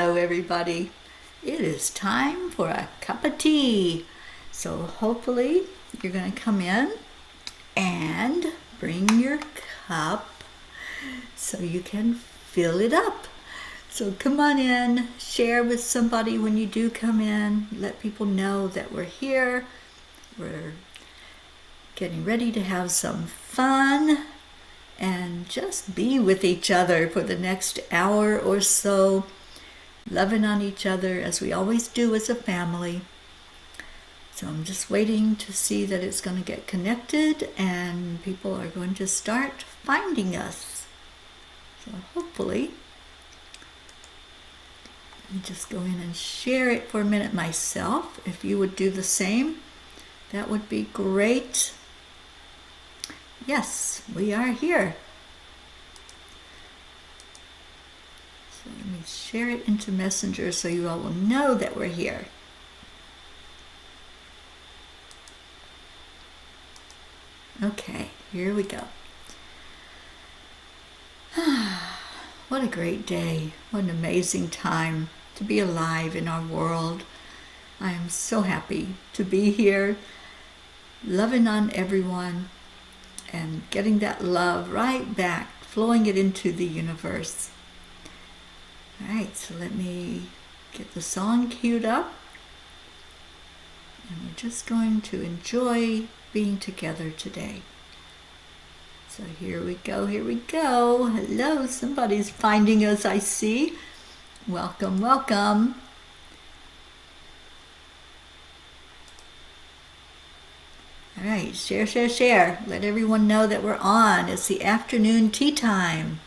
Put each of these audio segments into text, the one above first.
hello everybody. It is time for a cup of tea. So hopefully you're going to come in and bring your cup so you can fill it up. So come on in, share with somebody when you do come in. Let people know that we're here. We're getting ready to have some fun and just be with each other for the next hour or so, loving on each other as we always do as a family. So I'm just waiting to see that it's going to get connected and people are going to start finding us. So hopefully, let me just go in and share it for a minute myself. If you would do the same, that would be great. Yes, we are here. So let me share it into Messenger so you all will know that we're here. Okay, here we go. What a great day. What an amazing time to be alive in our world. I am so happy to be here, loving on everyone, and getting that love right back, flowing it into the universe. All right, so let me get the song queued up. And we're just going to enjoy being together today. So here we go, here we go. Hello, somebody's finding us, I see. Welcome, welcome. All right, share, share, share. Let everyone know that we're on. It's the afternoon tea time.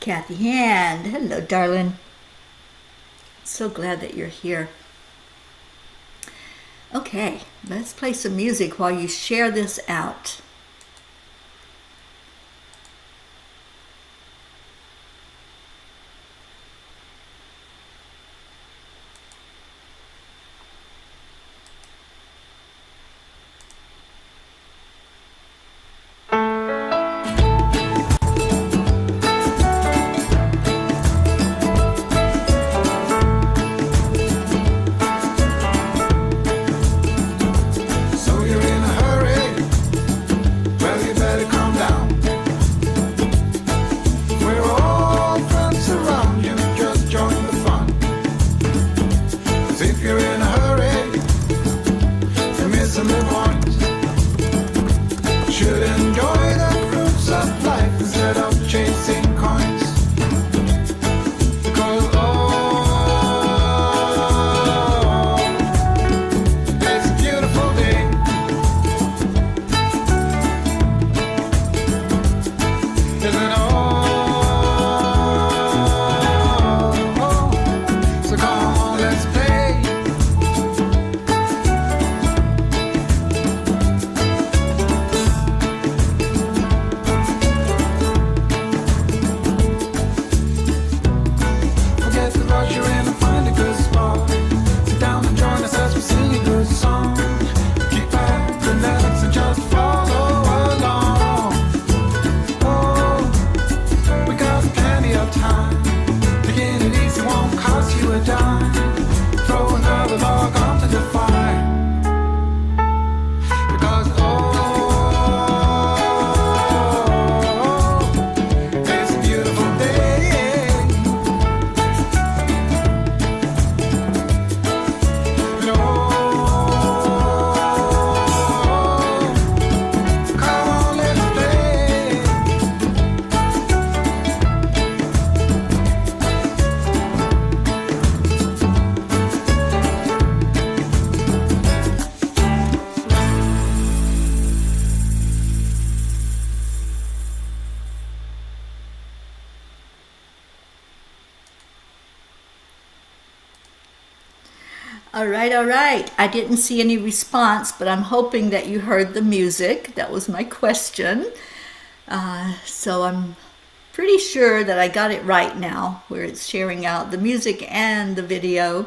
Kathy Hand, hello, darling. So glad that you're here. Okay, let's play some music while you share this out. All right. I didn't see any response, but I'm hoping that you heard the music. That was my question. So I'm pretty sure that I got it right now, where it's sharing out the music and the video.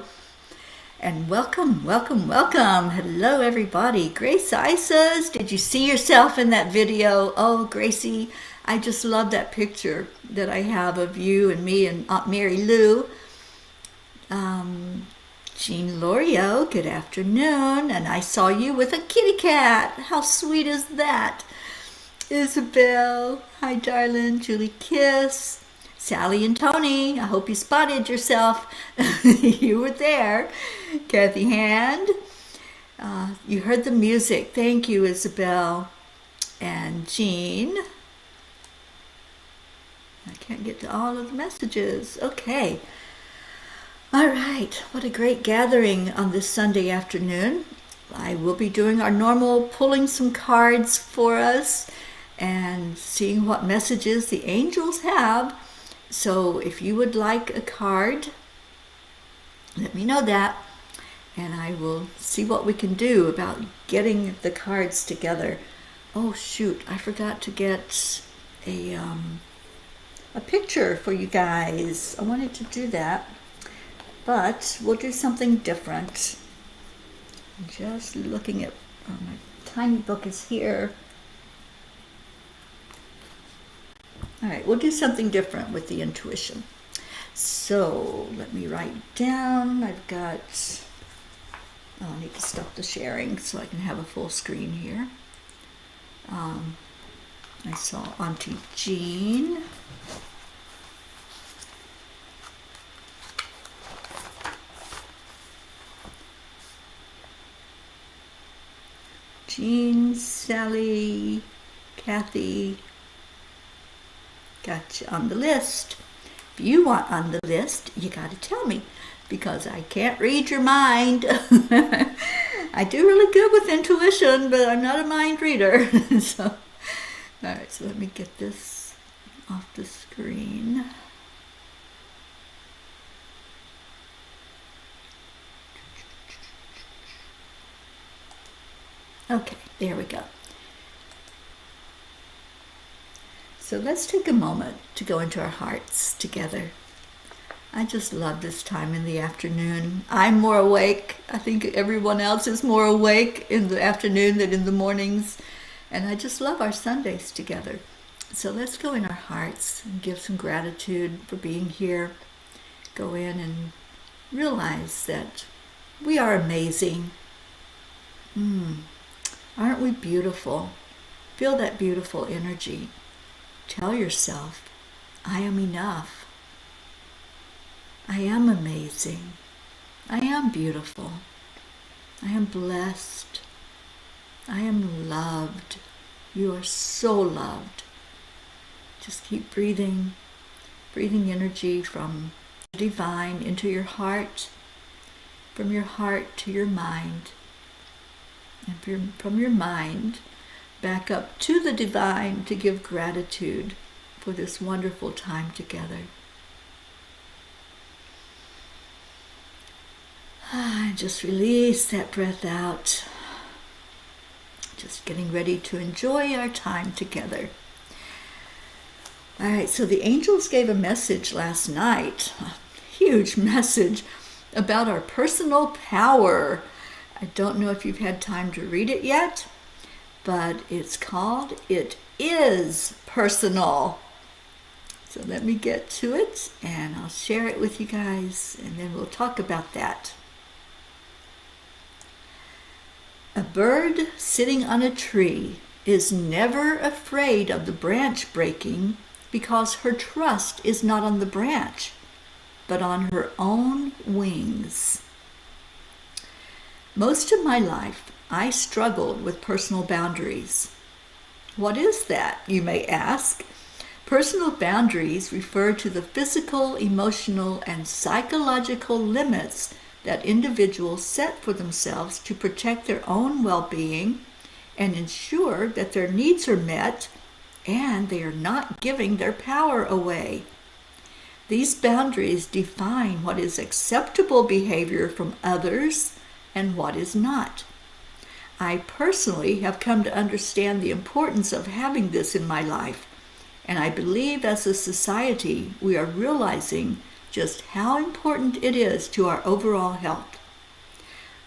And welcome, welcome, welcome. Hello, everybody. Grace Isas, did you see yourself in that video? Oh, Gracie, I just love that picture that I have of you and me and Aunt Mary Lou. Jean Lorio, good afternoon. And I saw you with a kitty cat. How sweet is that? Isabel, hi darling. Julie Kiss. Sally and Tony, I hope you spotted yourself. You were there. Kathy Hand, you heard the music. Thank you, Isabel. And Jean. I can't get to all of the messages. Okay. All right. What a great gathering on this Sunday afternoon. I will be doing our normal pulling some cards for us and seeing what messages the angels have. So if you would like a card, let me know that, and I will see what we can do about getting the cards together. Oh shoot, I forgot to get a picture for you guys. I wanted to do that, but we'll do something different. I'm just looking at, my tiny book is here. All right, we'll do something different with the intuition. So let me write down. I've got, I need to stop the sharing so I can have a full screen here. I saw Auntie Jean. Jean, Sally, Kathy. Got you on the list. If you want on the list, you got to tell me, because I can't read your mind. I do really good with intuition, but I'm not a mind reader. So, all right, so let me get this off the screen. Okay, there we go. So let's take a moment to go into our hearts together. I just love this time in the afternoon. I'm more awake. I think everyone else is more awake in the afternoon than in the mornings. And I just love our Sundays together. So let's go in our hearts and give some gratitude for being here. Go in and realize that we are amazing. Aren't we beautiful? Feel that beautiful energy. Tell yourself, I am enough. I am amazing. I am beautiful. I am blessed. I am loved. You are so loved. Just keep breathing energy from the divine into your heart, from your heart to your mind, and from your mind back up to the divine to give gratitude for this wonderful time together. And just release that breath out. Just getting ready to enjoy our time together. All right, so the angels gave a message last night, a huge message about our personal power. I don't know if you've had time to read it yet, but it's called It Is Personal. So let me get to it and I'll share it with you guys and then we'll talk about that. A bird sitting on a tree is never afraid of the branch breaking because her trust is not on the branch, but on her own wings. Most of my life, I struggled with personal boundaries. What is that, you may ask? Personal boundaries refer to the physical, emotional, and psychological limits that individuals set for themselves to protect their own well-being and ensure that their needs are met and they are not giving their power away. These boundaries define what is acceptable behavior from others and what is not. I personally have come to understand the importance of having this in my life, and I believe as a society we are realizing just how important it is to our overall health.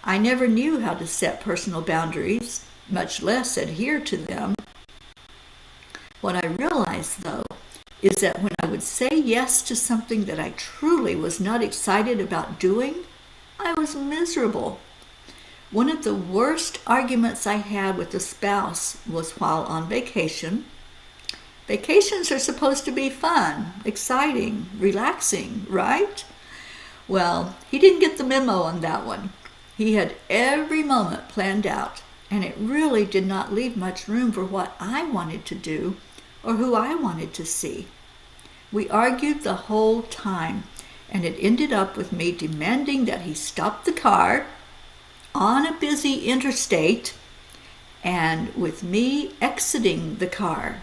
I never knew how to set personal boundaries, much less adhere to them. What I realized, though, is that when I would say yes to something that I truly was not excited about doing, I was miserable. One of the worst arguments I had with a spouse was while on vacation. Vacations are supposed to be fun, exciting, relaxing, right? Well, he didn't get the memo on that one. He had every moment planned out, and it really did not leave much room for what I wanted to do or who I wanted to see. We argued the whole time, and it ended up with me demanding that he stop the car on a busy interstate and with me exiting the car.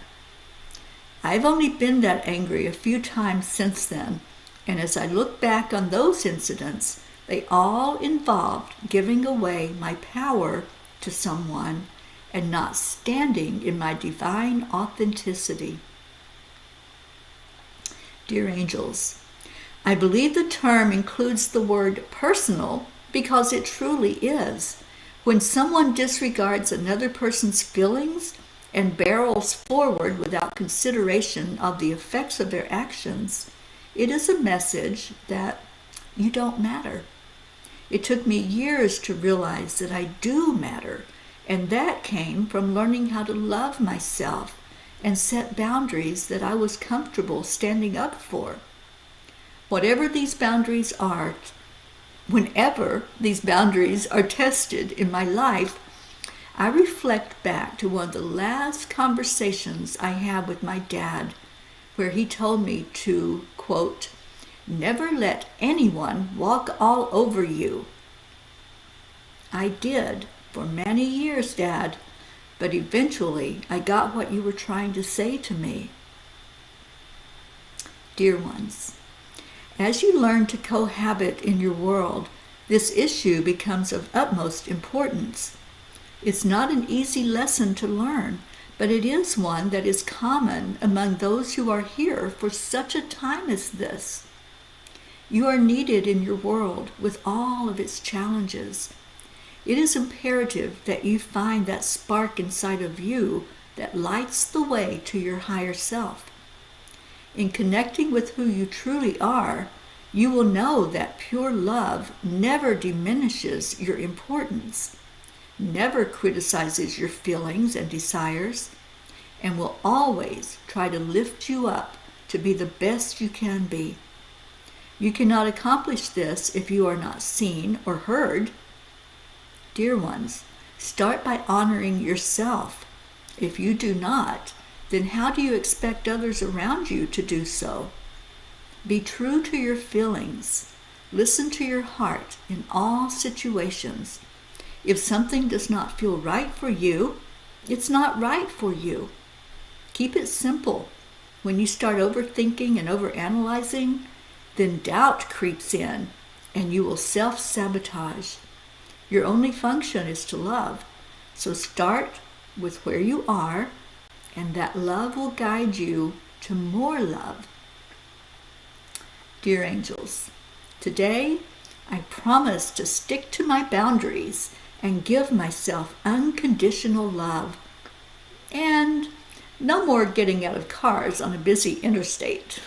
I've only been that angry a few times since then, and as I look back on those incidents, they all involved giving away my power to someone and not standing in my divine authenticity. Dear angels, I believe the term includes the word personal because it truly is. When someone disregards another person's feelings and barrels forward without consideration of the effects of their actions, it is a message that you don't matter. It took me years to realize that I do matter, and that came from learning how to love myself and set boundaries that I was comfortable standing up for. Whatever these boundaries are, whenever these boundaries are tested in my life, I reflect back to one of the last conversations I had with my dad, where he told me to, quote, never let anyone walk all over you. I did for many years, Dad, but eventually I got what you were trying to say to me. Dear ones, as you learn to cohabit in your world, this issue becomes of utmost importance. It's not an easy lesson to learn, but it is one that is common among those who are here for such a time as this. You are needed in your world with all of its challenges. It is imperative that you find that spark inside of you that lights the way to your higher self. In connecting with who you truly are, you will know that pure love never diminishes your importance, never criticizes your feelings and desires, and will always try to lift you up to be the best you can be. You cannot accomplish this if you are not seen or heard. Dear ones, start by honoring yourself. If you do not, then how do you expect others around you to do so? Be true to your feelings. Listen to your heart in all situations. If something does not feel right for you, it's not right for you. Keep it simple. When you start overthinking and overanalyzing, then doubt creeps in and you will self-sabotage. Your only function is to love. So start with where you are, and that love will guide you to more love. Dear angels, today I promise to stick to my boundaries and give myself unconditional love. And no more getting out of cars on a busy interstate.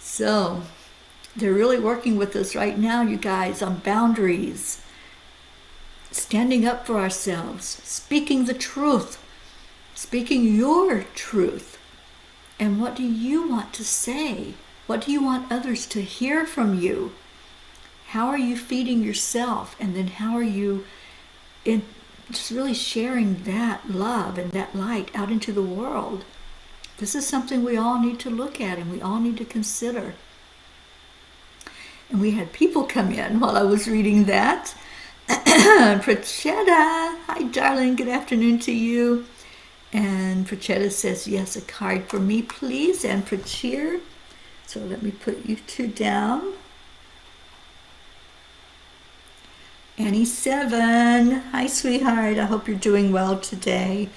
So, they're really working with us right now, you guys, on boundaries. Standing up for ourselves, speaking the truth, speaking your truth. And what do you want to say? What do you want others to hear from you? How are you feeding yourself? And then how are you just really sharing that love and that light out into the world? This is something we all need to look at and we all need to consider. And we had people come in while I was reading that. Prachetta, hi darling, good afternoon to you. And Prachetta says, yes, a card for me, please, and Prachir. So let me put you two down. Annie 7, hi sweetheart, I hope you're doing well today.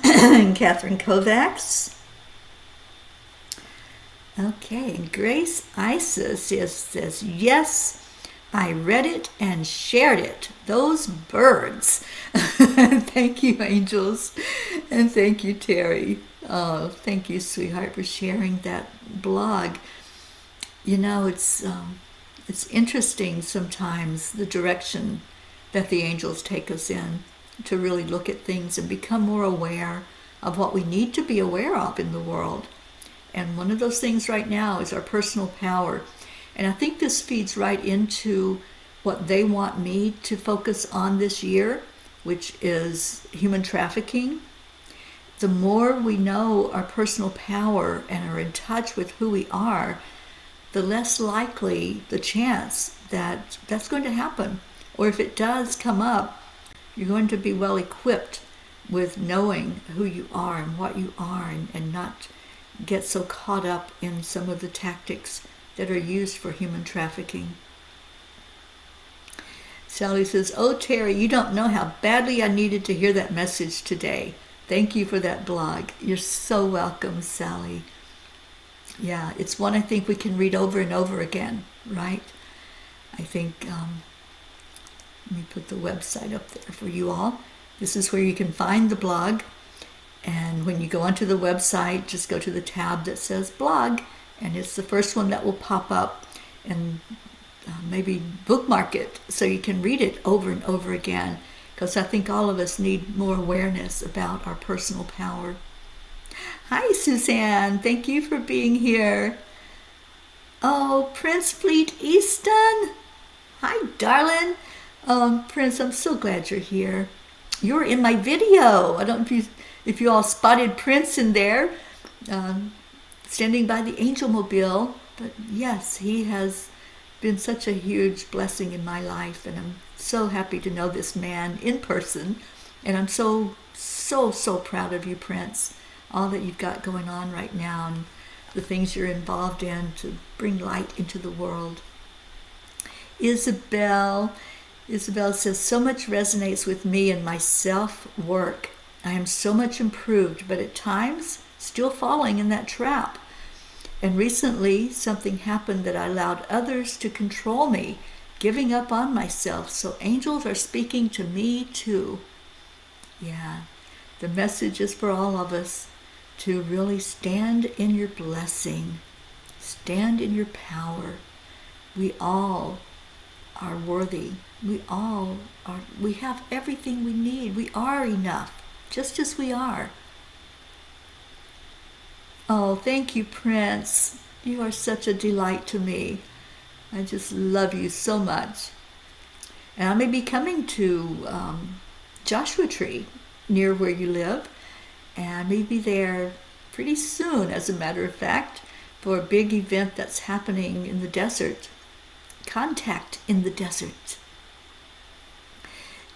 And Catherine Kovacs. Okay, and Grace Isis says, yes, I read it and shared it. Those birds. Thank you, angels. And thank you, Teri. Oh, thank you, sweetheart, for sharing that blog. You know, it's interesting sometimes the direction that the angels take us in to really look at things and become more aware of what we need to be aware of in the world. And one of those things right now is our personal power. And I think this feeds right into what they want me to focus on this year, which is human trafficking. The more we know our personal power and are in touch with who we are, the less likely the chance that that's going to happen. Or if it does come up, you're going to be well equipped with knowing who you are and what you are, and not get so caught up in some of the tactics that are used for human trafficking. Sally says, "Oh, Teri, you don't know how badly I needed to hear that message today. Thank you for that blog." You're so welcome, Sally. Yeah, it's one I think we can read over and over again, right? I think, let me put the website up there for you all. This is where you can find the blog. And when you go onto the website, just go to the tab that says blog, and it's the first one that will pop up, and maybe bookmark it so you can read it over and over again, because I think all of us need more awareness about our personal power. Hi, Suzanne. Thank you for being here. Oh, Prince Fleet Easton. Hi, darling. Prince, I'm so glad you're here. You're in my video. I don't know if you all spotted Prince in there, standing by the Angel Mobile. But yes, he has been such a huge blessing in my life, and I'm so happy to know this man in person. And I'm so proud of you, Prince. All that you've got going on right now, and the things you're involved in to bring light into the world. Isabel says, "So much resonates with me in my self-work. I am so much improved, but at times still falling in that trap. And recently something happened that I allowed others to control me, giving up on myself. So angels are speaking to me too." Yeah, the message is for all of us to really stand in your blessing, stand in your power. We all are worthy. We have everything we need. We are enough, just as we are. Oh, thank you, Prince. You are such a delight to me. I just love you so much. And I may be coming to Joshua Tree, near where you live, and I may be there pretty soon, as a matter of fact, for a big event that's happening in the desert. Contact in the desert.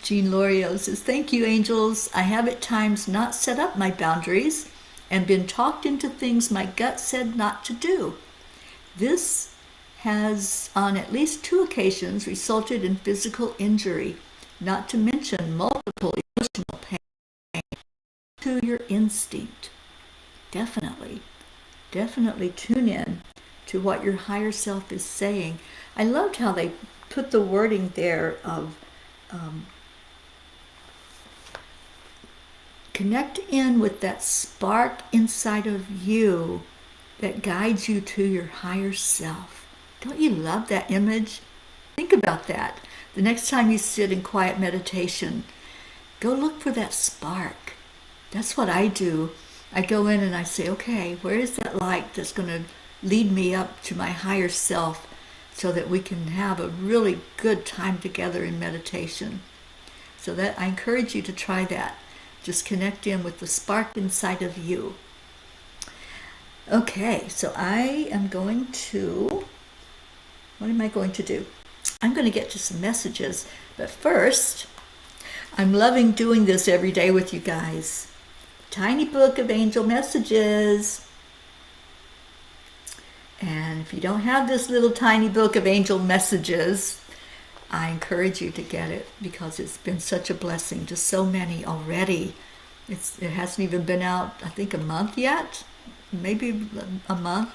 Jean Lorio says, "Thank you, angels. I have at times not set up my boundaries and been talked into things my gut said not to do. This has, on at least 2 occasions, resulted in physical injury, not to mention multiple emotional pain. To your instinct. Definitely tune in to what your higher self is saying." I loved how they put the wording there of connect in with that spark inside of you that guides you to your higher self. Don't you love that image? Think about that. The next time you sit in quiet meditation, go look for that spark. That's what I do. I go in and I say, okay, where is that light that's going to lead me up to my higher self so that we can have a really good time together in meditation. So that I encourage you to try that. Just connect in with the spark inside of you. Okay, so I am going to, what am I going to do? I'm going to get to some messages, but first, I'm loving doing this every day with you guys. Tiny book of angel messages. And if you don't have this little tiny book of angel messages, I encourage you to get it, because it's been such a blessing to so many already. It hasn't even been out, I think, a month yet, maybe a month.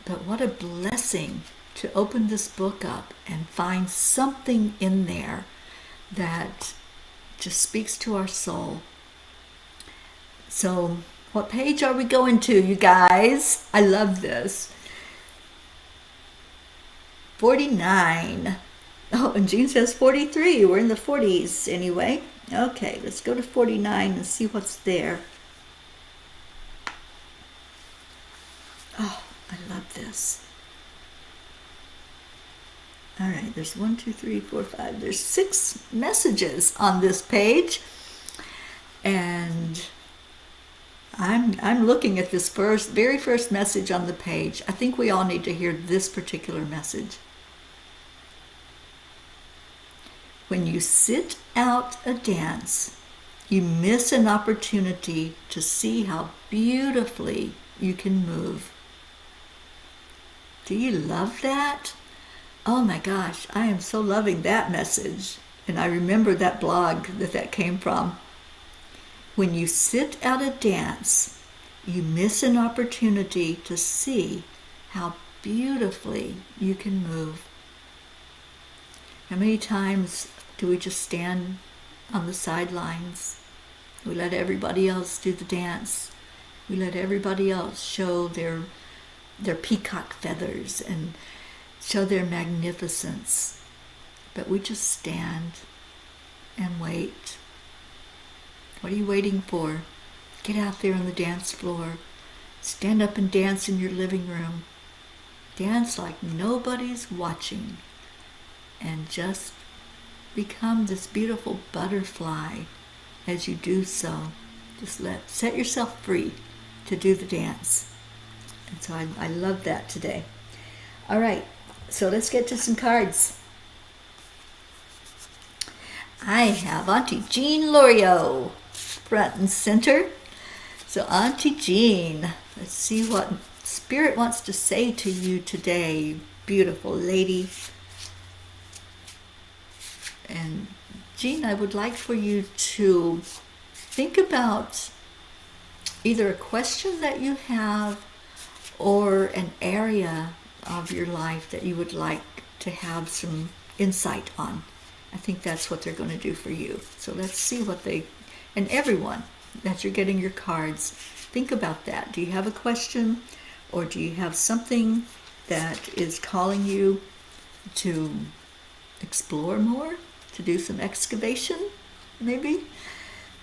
But what a blessing to open this book up and find something in there that just speaks to our soul. So what page are we going to, you guys? I love this. 49. Oh, and Jean says 43. We're in the 40s anyway. Okay, let's go to 49 and see what's there. Oh, I love this. All right, there's 1, 2, 3, 4, 5. There's 6 messages on this page. And I'm looking at this very first message on the page. I think we all need to hear this particular message. When you sit out a dance, you miss an opportunity to see how beautifully you can move. Do you love that? Oh my gosh, I am so loving that message. And I remember that blog that came from. When you sit out a dance, you miss an opportunity to see how beautifully you can move. How many times do we just stand on the sidelines? We let everybody else do the dance. We let everybody else show their peacock feathers and show their magnificence. But we just stand and wait. What are you waiting for? Get out there on the dance floor. Stand up and dance in your living room. Dance like nobody's watching. And just become this beautiful butterfly as you do so. Just set yourself free to do the dance. And so I love that today. All right, so let's get to some cards. I have Auntie Jean Lorio front and center. So Auntie Jean, let's see what Spirit wants to say to you today, beautiful lady. And Jean, I would like for you to think about either a question that you have or an area of your life that you would like to have some insight on. I think that's what they're going to do for you. So let's see what and everyone, that you're getting your cards, think about that. Do you have a question, or do you have something that is calling you to explore more, to do some excavation, maybe?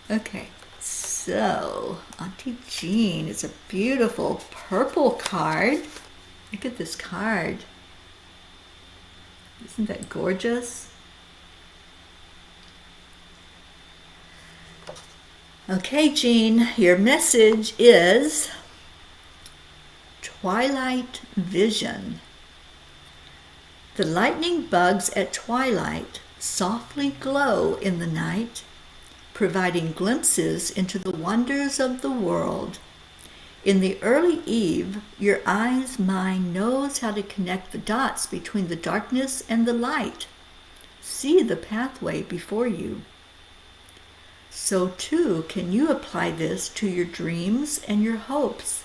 Okay, so Auntie Jean is a beautiful purple card. Look at this card. Isn't that gorgeous? Okay, Jean, your message is Twilight Vision. The lightning bugs at twilight softly glow in the night, providing glimpses into the wonders of the world. In the early eve, your eye's mind knows how to connect the dots between the darkness and the light. See the pathway before you. So too can you apply this to your dreams and your hopes.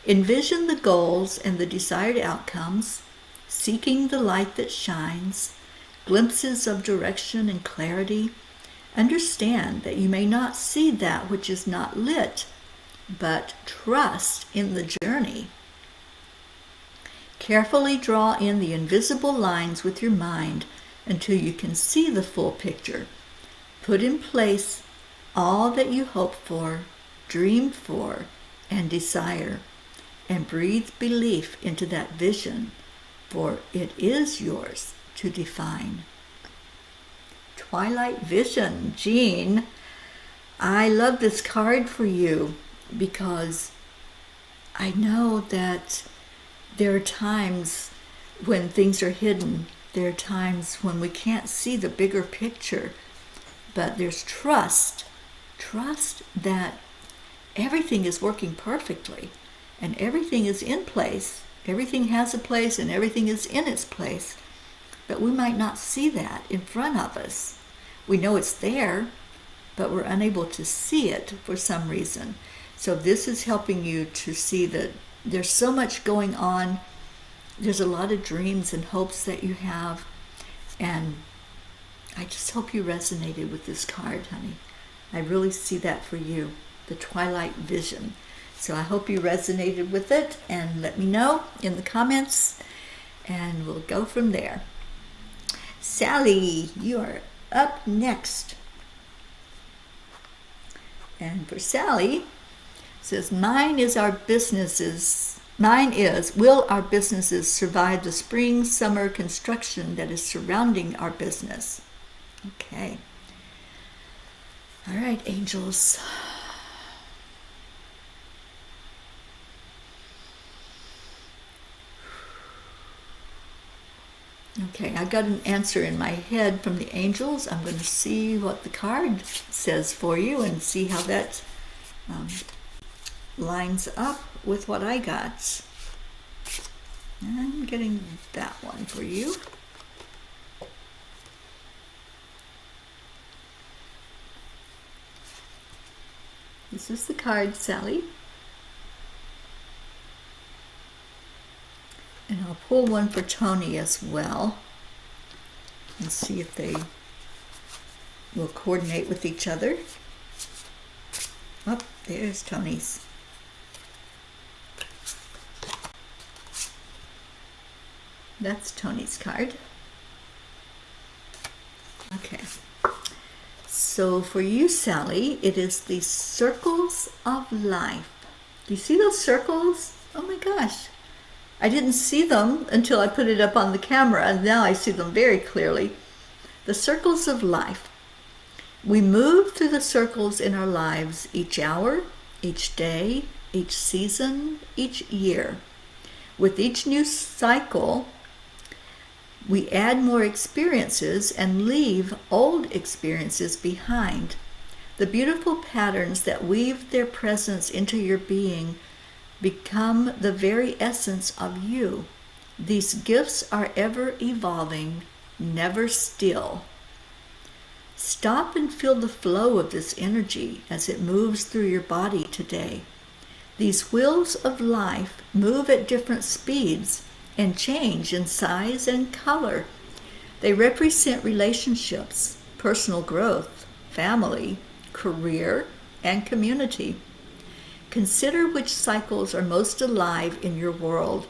Envision the goals and the desired outcomes, seeking the light that shines, glimpses of direction and clarity. Understand that you may not see that which is not lit, but trust in the journey. Carefully draw in the invisible lines with your mind until you can see the full picture. Put in place all that you hope for, dream for, and desire, and breathe belief into that vision, for it is yours to define. Twilight Vision, Jean. I love this card for you because I know that there are times when things are hidden. There are times when we can't see the bigger picture, but there's trust that everything is working perfectly and everything is in place. Everything has a place and everything is in its place, but we might not see that in front of us. We know it's there, but we're unable to see it for some reason. So this is helping you to see that there's so much going on. There's a lot of dreams and hopes that you have, and I just hope you resonated with this card, honey. I really see that for you, the twilight vision. So I hope you resonated with it, and let me know in the comments, and we'll go from there. Sally, you are up next. And for Sally, it says, mine is, will our businesses survive the spring, summer construction that is surrounding our business? Okay. All right, angels. Okay, I got an answer in my head from the angels. I'm going to see what the card says for you and see how that lines up with what I got. I'm getting that one for you. This is the card, Sally. And I'll pull one for Tony as well and see if they will coordinate with each other. Oh, there's Tony's. That's Tony's card. Okay. So for you, Sally, it is the circles of life. Do you see those circles? Oh my gosh. I didn't see them until I put it up on the camera, and now I see them very clearly. The circles of life. We move through the circles in our lives each hour, each day, each season, each year. With each new cycle, we add more experiences and leave old experiences behind. The beautiful patterns that weave their presence into your being become the very essence of you. These gifts are ever evolving, never still. Stop and feel the flow of this energy as it moves through your body today. These wheels of life move at different speeds and change in size and color. They represent relationships, personal growth, family, career, and community. Consider which cycles are most alive in your world.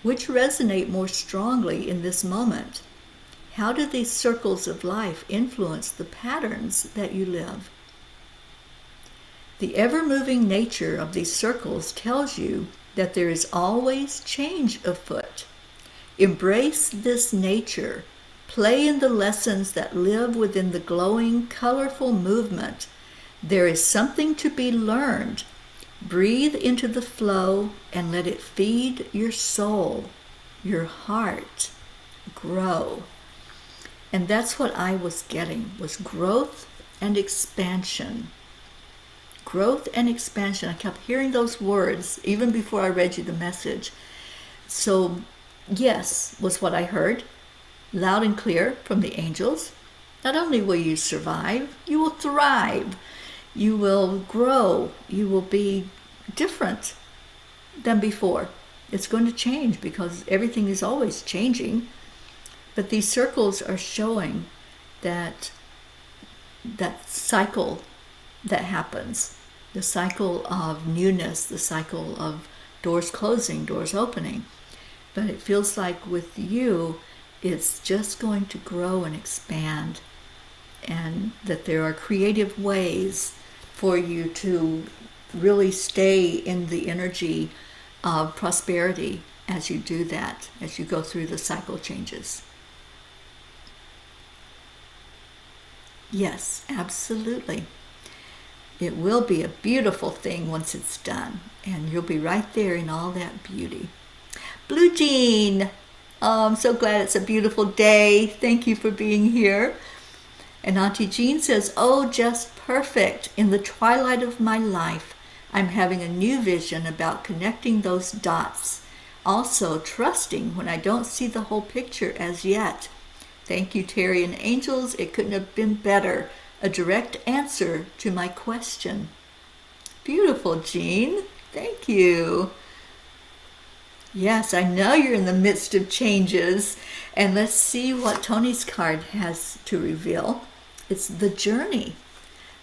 Which resonate more strongly in this moment? How do these circles of life influence the patterns that you live? The ever-moving nature of these circles tells you that there is always change afoot. Embrace this nature. Play in the lessons that live within the glowing, colorful movement. There is something to be learned. Breathe into the flow and let it feed your soul, your heart. Grow. And that's what I was getting, was growth and expansion. Growth and expansion. I kept hearing those words even before I read you the message. So, yes, was what I heard, loud and clear from the angels. Not only will you survive, you will thrive. You will grow. You will be different than before. It's going to change because everything is always changing. But these circles are showing that cycle that happens, the cycle of newness, the cycle of doors closing, doors opening. But it feels like with you, it's just going to grow and expand, and that there are creative ways for you to really stay in the energy of prosperity as you do that, as you go through the cycle changes. Yes, absolutely. It will be a beautiful thing once it's done, and you'll be right there in all that beauty. Blue Jean, oh, I'm so glad it's a beautiful day. Thank you for being here. And Auntie Jean says, oh, just perfect. In the twilight of my life, I'm having a new vision about connecting those dots. Also, trusting when I don't see the whole picture as yet. Thank you, Teri and Angels. It couldn't have been better. A direct answer to my question. Beautiful, Jean. Thank you. Yes, I know you're in the midst of changes. And let's see what Tony's card has to reveal. It's the journey.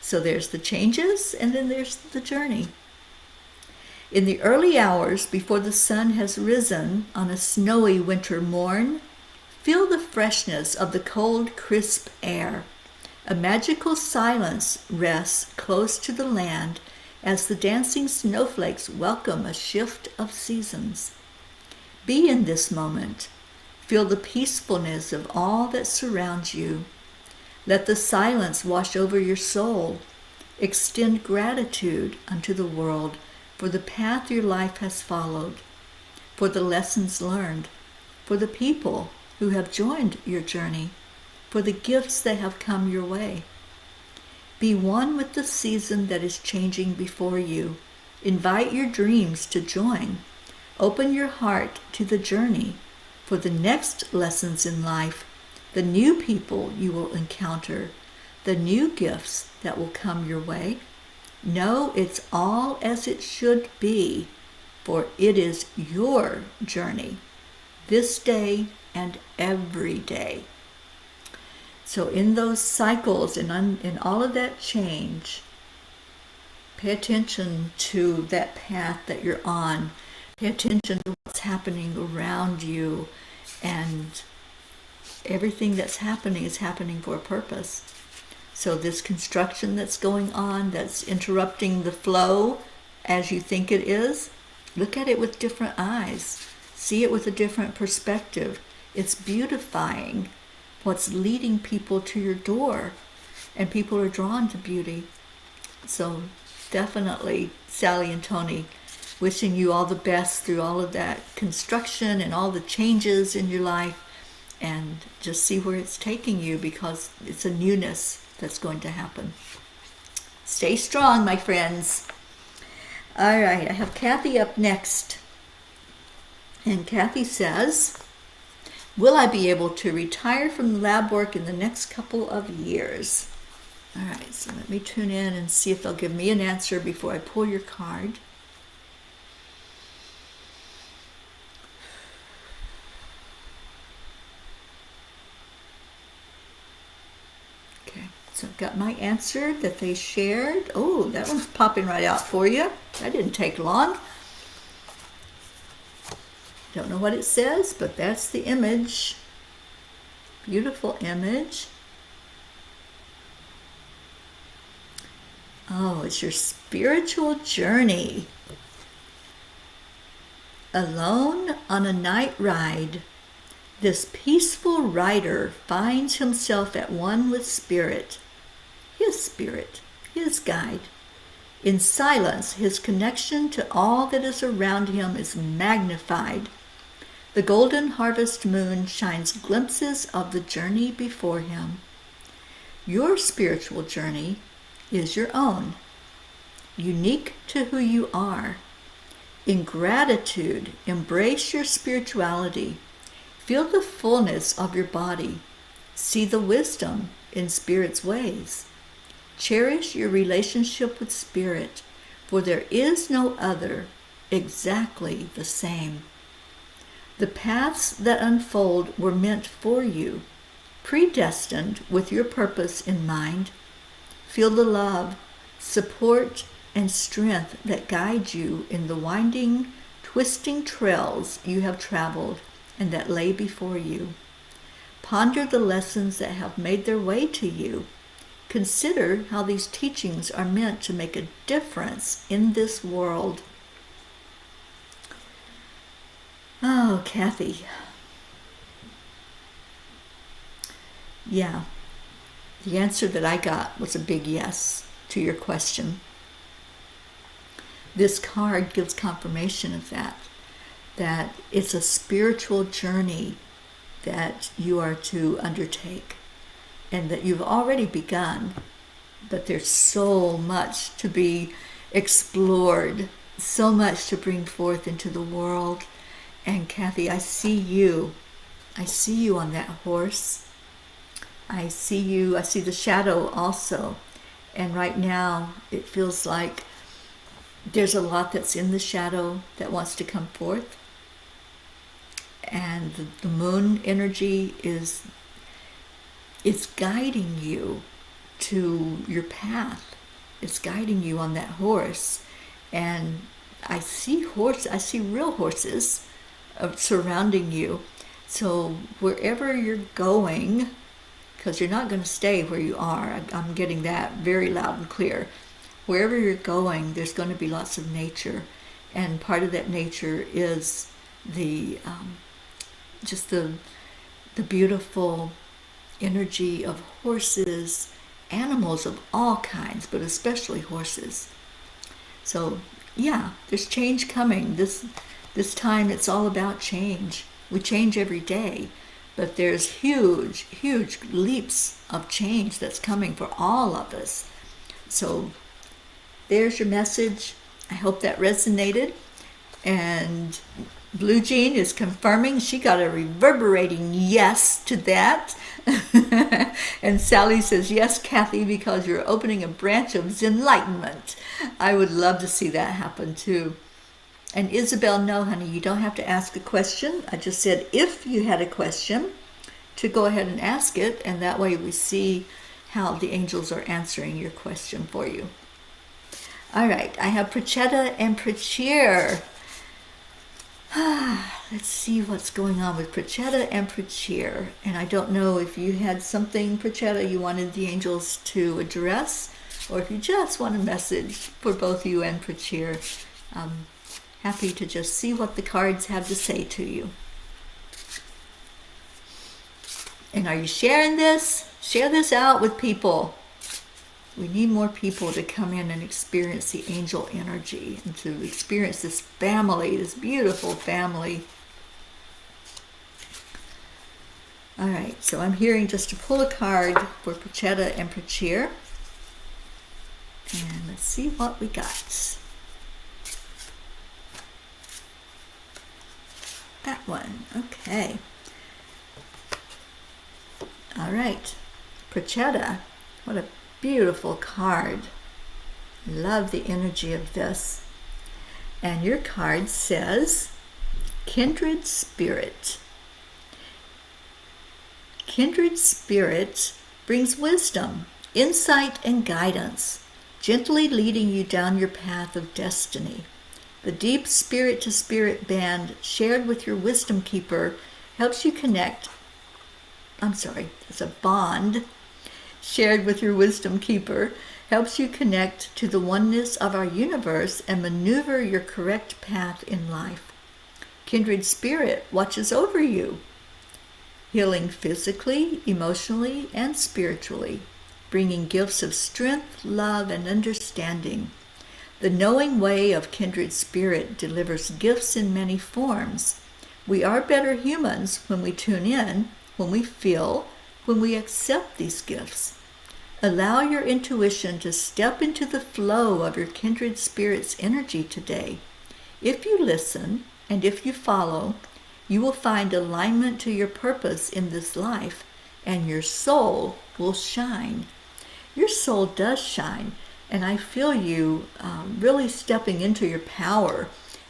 So there's the changes, and then there's the journey. In the early hours before the sun has risen on a snowy winter morn, feel the freshness of the cold, crisp air. A magical silence rests close to the land as the dancing snowflakes welcome a shift of seasons. Be in this moment. Feel the peacefulness of all that surrounds you. Let the silence wash over your soul. Extend gratitude unto the world for the path your life has followed, for the lessons learned, for the people who have joined your journey, for the gifts that have come your way. Be one with the season that is changing before you. Invite your dreams to join. Open your heart to the journey, for the next lessons in life, the new people you will encounter, the new gifts that will come your way. Know it's all as it should be, for it is your journey, this day and every day. So in those cycles and in all of that change, pay attention to that path that you're on. Pay attention to what's happening around you, and everything that's happening is happening for a purpose. So this construction that's going on, that's interrupting the flow as you think it is, look at it with different eyes. See it with a different perspective. It's beautifying what's leading people to your door, and people are drawn to beauty. So definitely, Sally and Tony, wishing you all the best through all of that construction and all the changes in your life, and just see where it's taking you, because it's a newness that's going to happen. Stay strong, my friends. All right, I have Kathy up next. And Kathy says, will I be able to retire from lab work in the next couple of years? All right, so let me tune in and see if they'll give me an answer before I pull your card. So I've got my answer that they shared. Oh, that one's popping right out for you. That didn't take long. Don't know what it says, but that's the image. Beautiful image. Oh, it's your spiritual journey. Alone on a night ride, this peaceful rider finds himself at one with spirit, his guide. In silence, his connection to all that is around him is magnified. The golden harvest moon shines glimpses of the journey before him. Your spiritual journey is your own, unique to who you are. In gratitude, embrace your spirituality. Feel the fullness of your body. See the wisdom in Spirit's ways. Cherish your relationship with Spirit, for there is no other exactly the same. The paths that unfold were meant for you, predestined with your purpose in mind. Feel the love, support, and strength that guide you in the winding, twisting trails you have traveled and that lay before you. Ponder the lessons that have made their way to you. Consider how these teachings are meant to make a difference in this world. Oh, Kathy. Yeah, the answer that I got was a big yes to your question. This card gives confirmation of that it's a spiritual journey that you are to undertake, and that you've already begun, but there's so much to be explored, so much to bring forth into the world. And Kathy, I see you on that horse. I see the shadow also. And right now it feels like there's a lot that's in the shadow that wants to come forth. And the moon energy is guiding you to your path. It's guiding you on that horse. And I see real horses surrounding you. So wherever you're going, because you're not going to stay where you are, I'm getting that very loud and clear. Wherever you're going, there's going to be lots of nature. And part of that nature is the just the beautiful energy of horses, animals of all kinds, but especially horses. So yeah, there's change coming. This time it's all about change. We change every day, but there's huge leaps of change that's coming for all of us. So there's your message. I hope that resonated. And Blue Jean is confirming. She got a reverberating yes to that. And Sally says, yes, Kathy, because you're opening a branch of enlightenment. I would love to see that happen too. And Isabel, no, honey, you don't have to ask a question. I just said if you had a question, to go ahead and ask it, and that way we see how the angels are answering your question for you. All right, I have Prachetta and Prachir. Let's see what's going on with Prachetta and Prachir. And I don't know if you had something, Prachetta, you wanted the angels to address, or if you just want a message for both you and Prachir. I'm happy to just see what the cards have to say to you. And are you sharing this? Share this out with people. We need more people to come in and experience the angel energy and to experience this family, this beautiful family. All right, so I'm hearing just to pull a card for Prachetta and Prachir. And let's see what we got. That one, okay. All right, Prachetta, what a beautiful card. Love the energy of this. And your card says, Kindred Spirit. Kindred Spirit brings wisdom, insight, and guidance, gently leading you down your path of destiny. The deep spirit-to-spirit band shared with your wisdom keeper helps you connect. It's a bond shared with your wisdom keeper helps you connect to the oneness of our universe and maneuver your correct path in life. Kindred Spirit watches over you, healing physically, emotionally, and spiritually, bringing gifts of strength, love, and understanding. The knowing way of Kindred Spirit delivers gifts in many forms. We are better humans when we tune in, when we feel, when we accept these gifts. Allow your intuition to step into the flow of your Kindred Spirit's energy today. If you listen and if you follow, you will find alignment to your purpose in this life, and your soul will shine. Your soul does shine, and I feel you really stepping into your power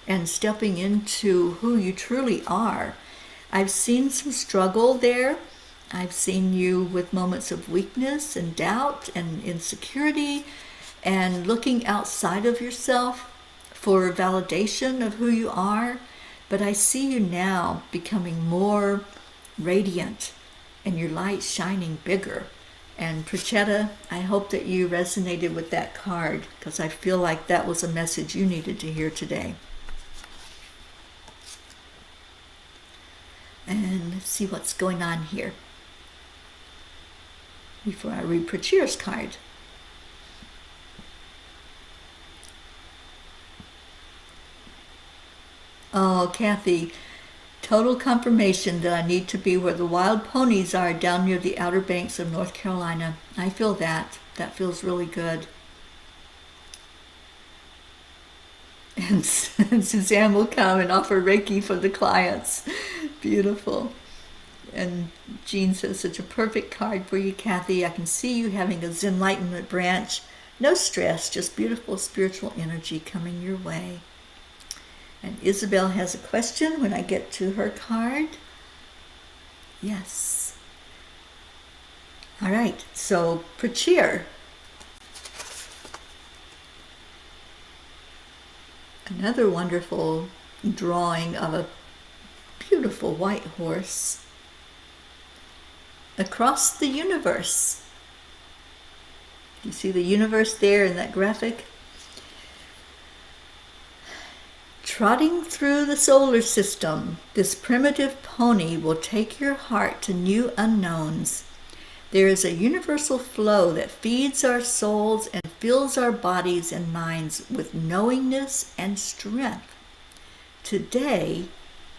and stepping into who you truly are. I've seen some struggle there. I've seen you with moments of weakness and doubt and insecurity and looking outside of yourself for validation of who you are. But I see you now becoming more radiant and your light shining bigger. And Prachetta, I hope that you resonated with that card, because I feel like that was a message you needed to hear today. And let's see what's going on here before I read Prachir's card. Oh, Kathy, total confirmation that I need to be where the wild ponies are down near the Outer Banks of North Carolina. I feel that. That feels really good. And Suzanne will come and offer Reiki for the clients. Beautiful. And Jean says, such a perfect card for you, Kathy. I can see you having a Zenlightenment branch. No stress, just beautiful spiritual energy coming your way. And Isabel has a question when I get to her card. Yes. All right, so Prachir. Another wonderful drawing of a beautiful white horse across the universe. You see the universe there in that graphic? Trotting through the solar system, this primitive pony will take your heart to new unknowns. There is a universal flow that feeds our souls and fills our bodies and minds with knowingness and strength. Today,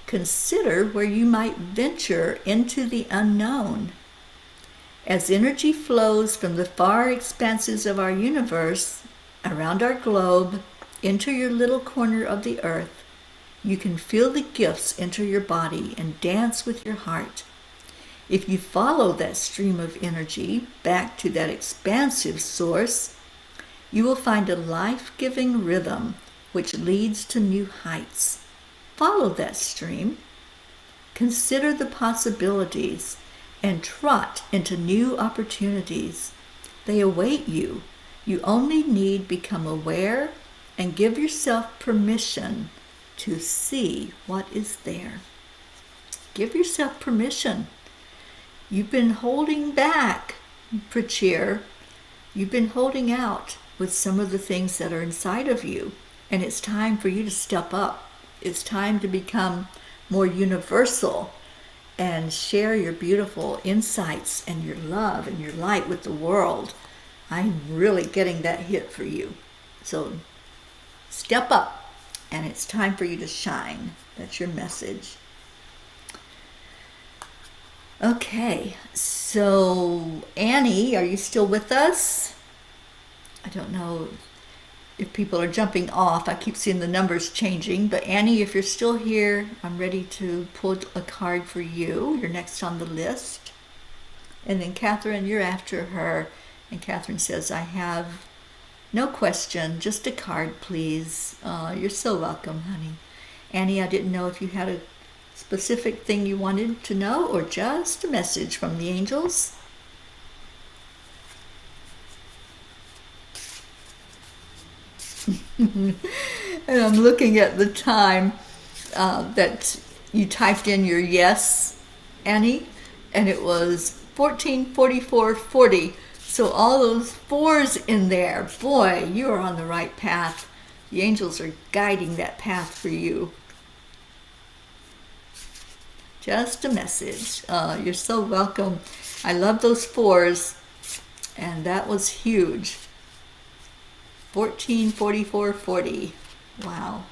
consider where you might venture into the unknown. As energy flows from the far expanses of our universe, around our globe, into your little corner of the earth, you can feel the gifts enter your body and dance with your heart. If you follow that stream of energy back to that expansive source, you will find a life-giving rhythm which leads to new heights. Follow that stream. Consider the possibilities and trot into new opportunities. They await you. You only need become aware and give yourself permission to see what is there. Give yourself permission. You've been holding back, Prachir. You've been holding out with some of the things that are inside of you, and it's time for you to step up. It's time to become more universal and share your beautiful insights and your love and your light with the world. I'm really getting that hit for you. So step up, and it's time for you to shine. That's your message. Okay, so Annie, are you still with us? I don't know if people are jumping off. I keep seeing the numbers changing, but Annie, if you're still here, I'm ready to pull a card for you. You're next on the list. And then Catherine, you're after her. And Catherine says, I have no question, just a card, please. You're so welcome, honey. Annie, I didn't know if you had a specific thing you wanted to know or just a message from the angels. And I'm looking at the time that you typed in your yes, Annie, and it was 14:44:40. So all those fours in there, boy, you are on the right path. The angels are guiding that path for you. Just a message. You're so welcome. I love those fours, and that was huge. 14:44:40. Wow.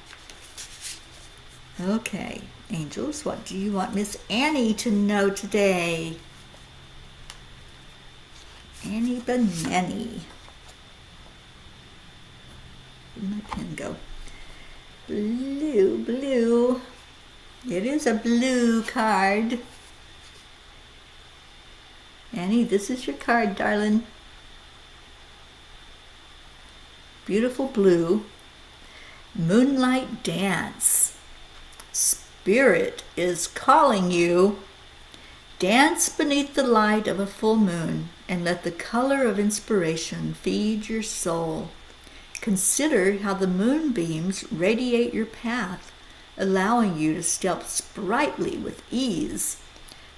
Okay, angels, what do you want Miss Annie to know today? Annie Banani. Where'd my pen go? Blue. It is a blue card. Annie, this is your card, darling. Beautiful blue. Moonlight dance. Spirit is calling you. Dance beneath the light of a full moon and let the color of inspiration feed your soul. Consider how the moonbeams radiate your path, allowing you to step sprightly with ease.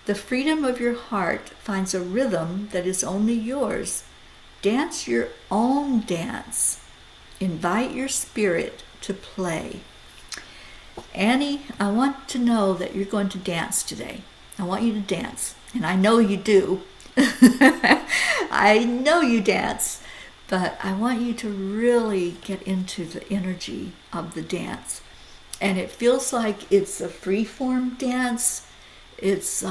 The freedom of your heart finds a rhythm that is only yours. Dance your own dance. Invite your spirit to play. Annie, I want to know that you're going to dance today. I want you to dance, and I know you do. I know you dance, but I want you to really get into the energy of the dance. And it feels like it's a free-form dance. It's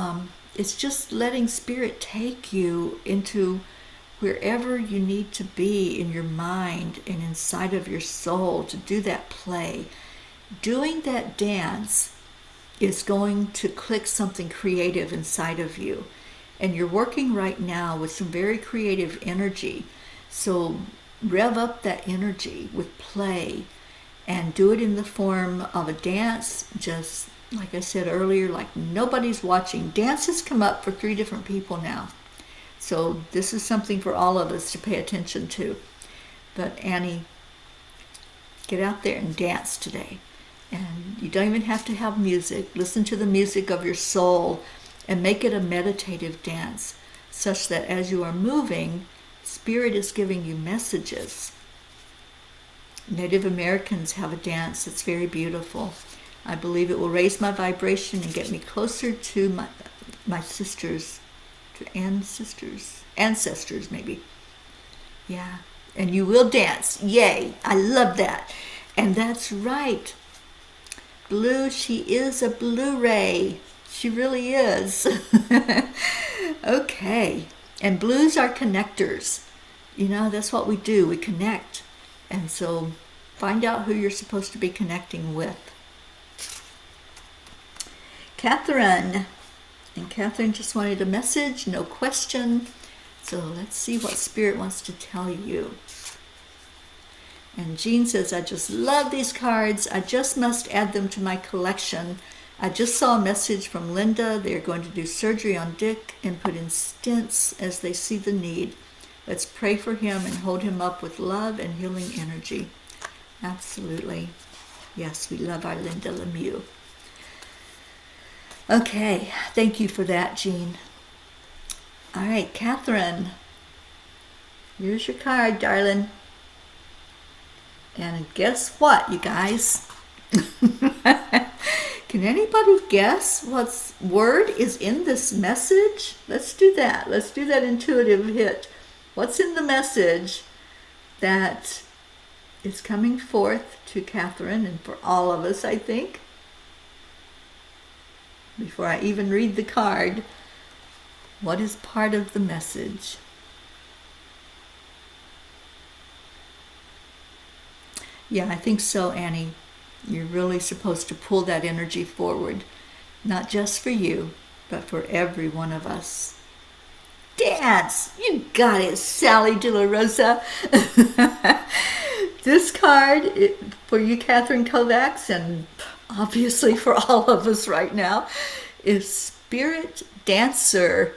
just letting spirit take you into wherever you need to be in your mind and inside of your soul to do that play. Doing that dance is going to click something creative inside of you. And you're working right now with some very creative energy. So rev up that energy with play and do it in the form of a dance, just like I said earlier, like nobody's watching. Dance has come up for 3 different people now. So this is something for all of us to pay attention to. But Annie, get out there and dance today. And you don't even have to have music. Listen to the music of your soul and make it a meditative dance, such that as you are moving, Spirit is giving you messages. Native Americans have a dance that's very beautiful. I believe it will raise my vibration and get me closer to my sisters, to ancestors maybe. Yeah, and you will dance. Yay, I love that. And that's right. Blue, she is a Blu-ray. She really is. Okay, and blues are connectors. You know, that's what we do. We connect. And so find out who you're supposed to be connecting with. Catherine. And Catherine just wanted a message, no question. So let's see what Spirit wants to tell you. And Jean says, I just love these cards. I just must add them to my collection. I just saw a message from Linda. They're going to do surgery on Dick and put in stents as they see the need. Let's pray for him and hold him up with love and healing energy. Absolutely. Yes, we love our Linda Lemieux. Okay, thank you for that, Jean. All right, Catherine. Here's your card, darling. And guess what, you guys? Can anybody guess what word is in this message? Let's do that. Let's do that intuitive hit. What's in the message that is coming forth to Catherine and for all of us, I think? Before I even read the card, what is part of the message? Yeah, I think so, Annie. You're really supposed to pull that energy forward, not just for you, but for every one of us. Dance! You got it, Sally De La Rosa. This card, for you, Catherine Kovacs, and obviously for all of us right now, is Spirit Dancer.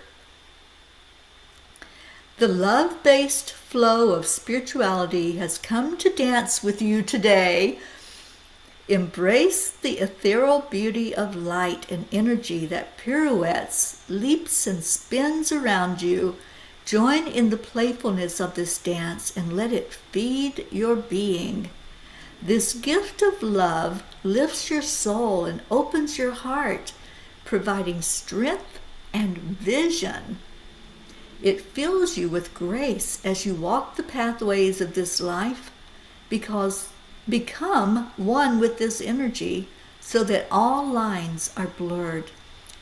The love-based flow of spirituality has come to dance with you today. Embrace the ethereal beauty of light and energy that pirouettes, leaps, and spins around you. Join in the playfulness of this dance and let it feed your being. This gift of love lifts your soul and opens your heart, providing strength and vision. It fills you with grace as you walk the pathways of this life, because become one with this energy so that all lines are blurred,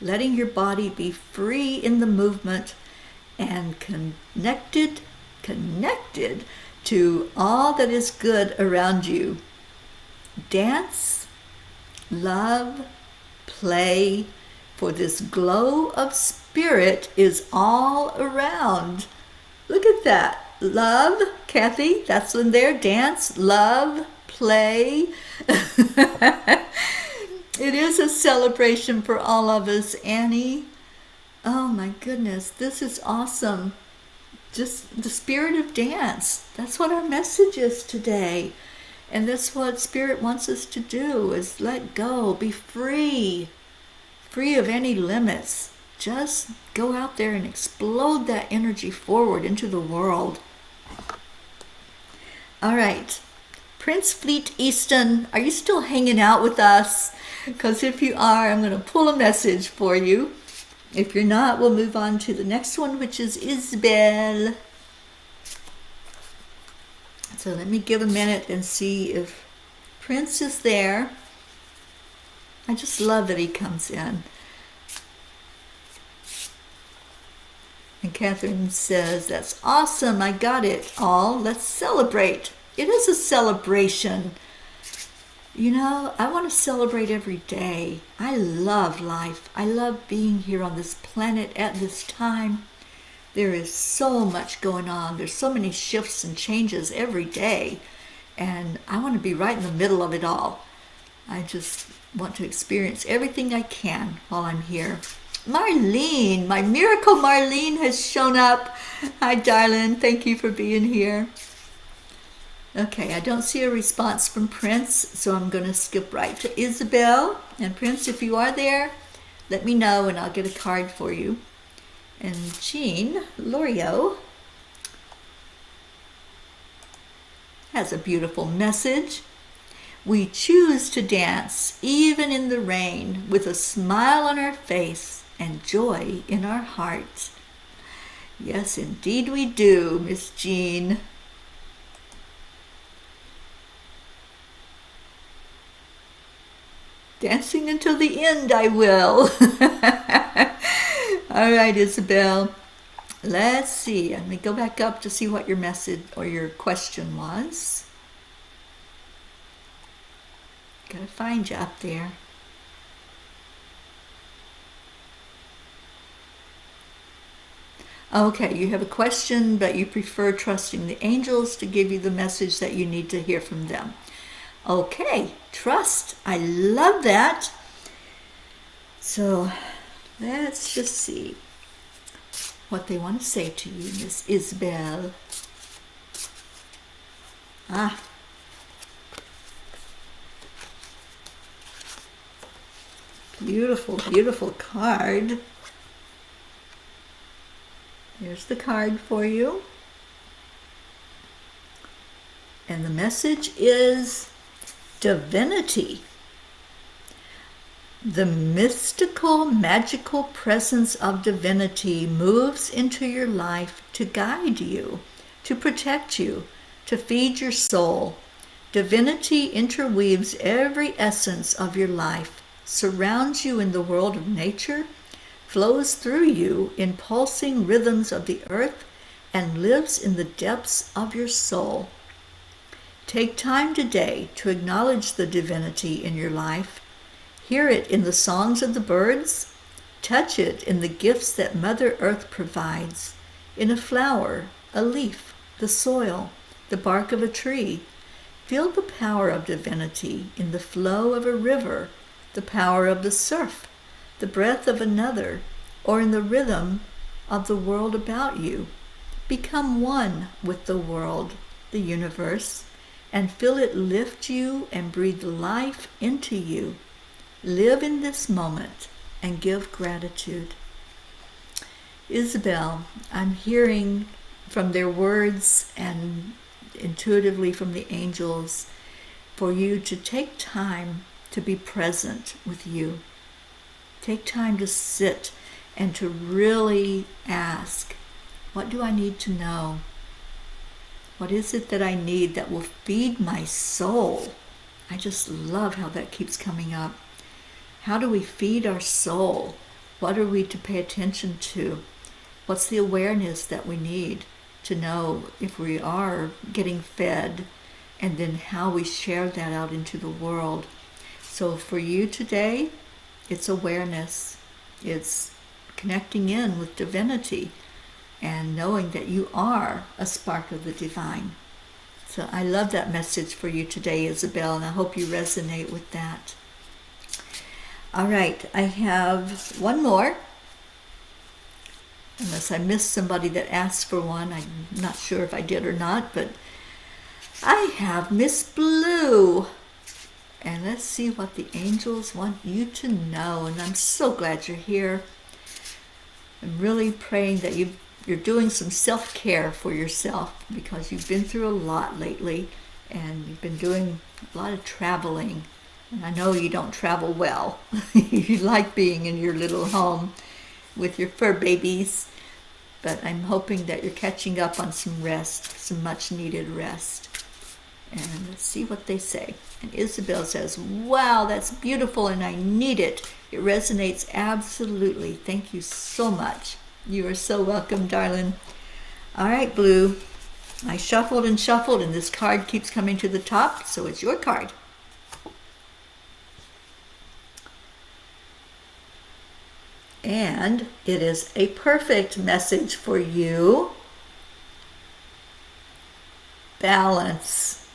letting your body be free in the movement and connected to all that is good around you. Dance, love, play, for this glow of spirit is all around. Look at that. Love, Kathy, that's in there. Dance, love, play. It is a celebration for all of us, Annie. Oh my goodness, this is awesome. Just the spirit of dance. That's what our message is today. And that's what Spirit wants us to do, is let go, be free. Free of any limits. Just go out there and explode that energy forward into the world. All right. Prince Fleet Easton, are you still hanging out with us? Because if you are, I'm going to pull a message for you. If you're not, we'll move on to the next one, which is Isabel. So let me give a minute and see if Prince is there. I just love that he comes in. And Catherine says, that's awesome. I got it all. Let's celebrate. It is a celebration. You know, I want to celebrate every day. I love life. I love being here on this planet at this time. There is so much going on. There's so many shifts and changes every day. And I want to be right in the middle of it all. I just want to experience everything I can while I'm here. Marlene, my miracle Marlene has shown up. Hi, darling. Thank you for being here. Okay, I don't see a response from Prince, so I'm going to skip right to Isabel. And Prince, if you are there, let me know and I'll get a card for you. And Jean Lorio has a beautiful message. We choose to dance even in the rain with a smile on our face and joy in our hearts. Yes, indeed we do, Miss Jean. Dancing until the end, I will. All right, Isabel. Let's see. Let me go back up to see what your message or your question was. Gotta find you up there. Okay, you have a question, but you prefer trusting the angels to give you the message that you need to hear from them. Okay, trust. I love that. So let's just see what they want to say to you, Miss Isabel. Beautiful, beautiful card. Here's the card for you. And the message is divinity. The mystical, magical presence of divinity moves into your life to guide you, to protect you, to feed your soul. Divinity interweaves every essence of your life, surrounds you in the world of nature, flows through you in pulsing rhythms of the earth, and lives in the depths of your soul. Take time today to acknowledge the divinity in your life. Hear it in the songs of the birds. Touch it in the gifts that Mother Earth provides, in a flower, a leaf, the soil, the bark of a tree. Feel the power of divinity in the flow of a river, the power of the surf, the breath of another, or in the rhythm of the world about you. Become one with the world, the universe, and feel it lift you and breathe life into you. Live in this moment and give gratitude. Isabel, I'm hearing from their words and intuitively from the angels for you to take time to be present with you. Take time to sit and to really ask, what do I need to know? What is it that I need that will feed my soul? I just love how that keeps coming up. How do we feed our soul? What are we to pay attention to? What's the awareness that we need to know if we are getting fed, and then how we share that out into the world? So for you today, it's awareness. It's connecting in with divinity and knowing that you are a spark of the divine. So I love that message for you today, Isabel, and I hope you resonate with that. All right, I have one more. Unless I missed somebody that asked for one. I'm not sure if I did or not, but I have Miss Blue. And let's see what the angels want you to know. And I'm so glad you're here. I'm really praying that you're doing some self-care for yourself, because you've been through a lot lately and you've been doing a lot of traveling. And I know you don't travel well. You like being in your little home with your fur babies. But I'm hoping that you're catching up on some rest, some much needed rest. And let's see what they say. And Isabel says, wow, that's beautiful and I need it. It resonates absolutely. Thank you so much. You are so welcome, darling. All right, Blue. I shuffled and shuffled and this card keeps coming to the top, so it's your card. And it is a perfect message for you. Balance.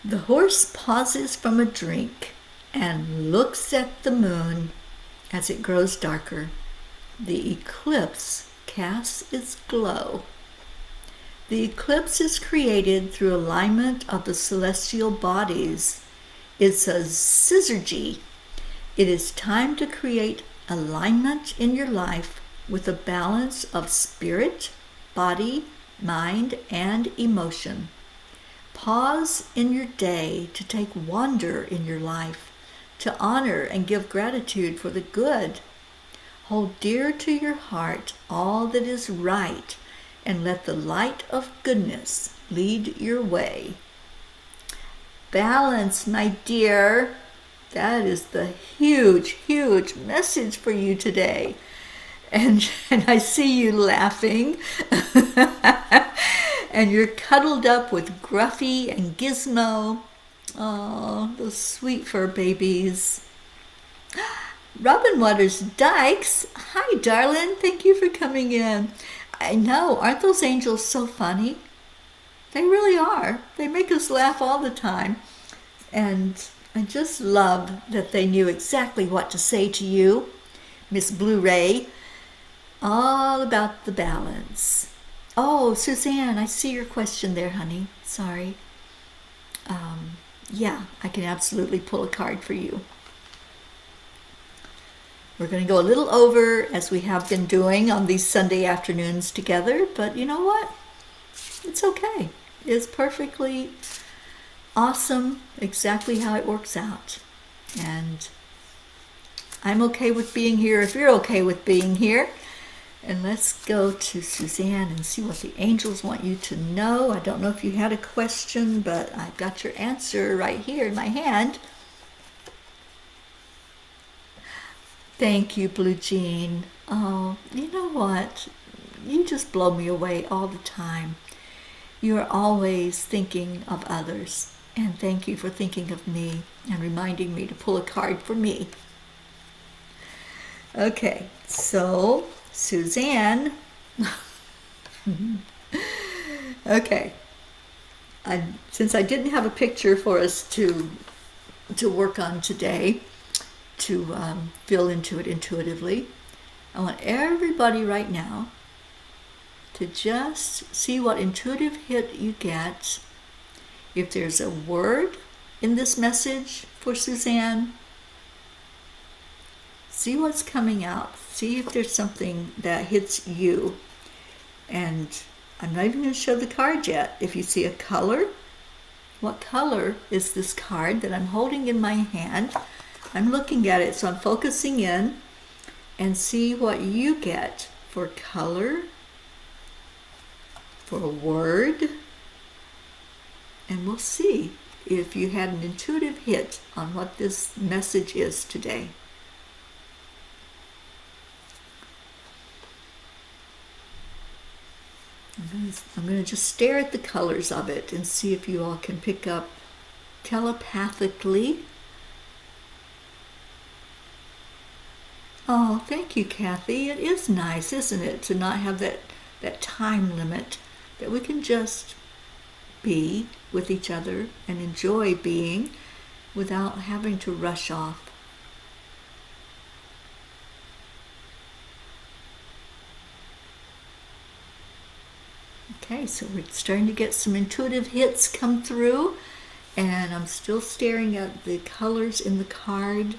The horse pauses from a drink and looks at the moon as it grows darker. The eclipse casts its glow. The eclipse is created through alignment of the celestial bodies. It's a syzygy. It is time to create alignment in your life with a balance of spirit, body, mind, and emotion. Pause in your day to take wonder in your life, to honor and give gratitude for the good. Hold dear to your heart all that is right, and let the light of goodness lead your way. Balance, my dear. That is the huge, huge message for you today. And I see you laughing. And you're cuddled up with Gruffy and Gizmo. Oh, those sweet fur babies. Robin Waters Dykes. Hi, darling. Thank you for coming in. I know, aren't those angels so funny? They really are. They make us laugh all the time. And I just love that they knew exactly what to say to you. Miss Blu-ray, all about the balance. Oh, Suzanne, I see your question there, honey. Sorry. Yeah, I can absolutely pull a card for you. We're going to go a little over, as we have been doing on these Sunday afternoons together, but you know what? It's okay. It's perfectly awesome, exactly how it works out. And I'm okay with being here if you're okay with being here. And let's go to Suzanne and see what the angels want you to know. I don't know if you had a question, but I've got your answer right here in my hand. Thank you, Blue Jean. Oh, you know what? You just blow me away all the time. You are always thinking of others. And thank you for thinking of me and reminding me to pull a card for me. Okay, so Suzanne. Okay. Since I didn't have a picture for us to work on today, to feel into it intuitively, I want everybody right now to just see what intuitive hit you get. If there's a word in this message for Suzanne, see what's coming out. See if there's something that hits you. And I'm not even going to show the card yet. If you see a color, what color is this card that I'm holding in my hand? I'm looking at it, so I'm focusing in, and see what you get for color, for a word, and we'll see if you had an intuitive hit on what this message is today. I'm going to just stare at the colors of it and see if you all can pick up telepathically. Oh, thank you, Kathy. It is nice, isn't it, to not have that time limit, that we can just be with each other and enjoy being without having to rush off. Okay, so we're starting to get some intuitive hits come through, and I'm still staring at the colors in the card.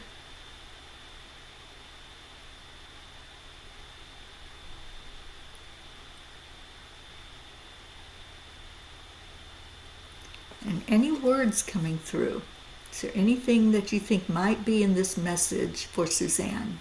And any words coming through? Is there anything that you think might be in this message for Suzanne?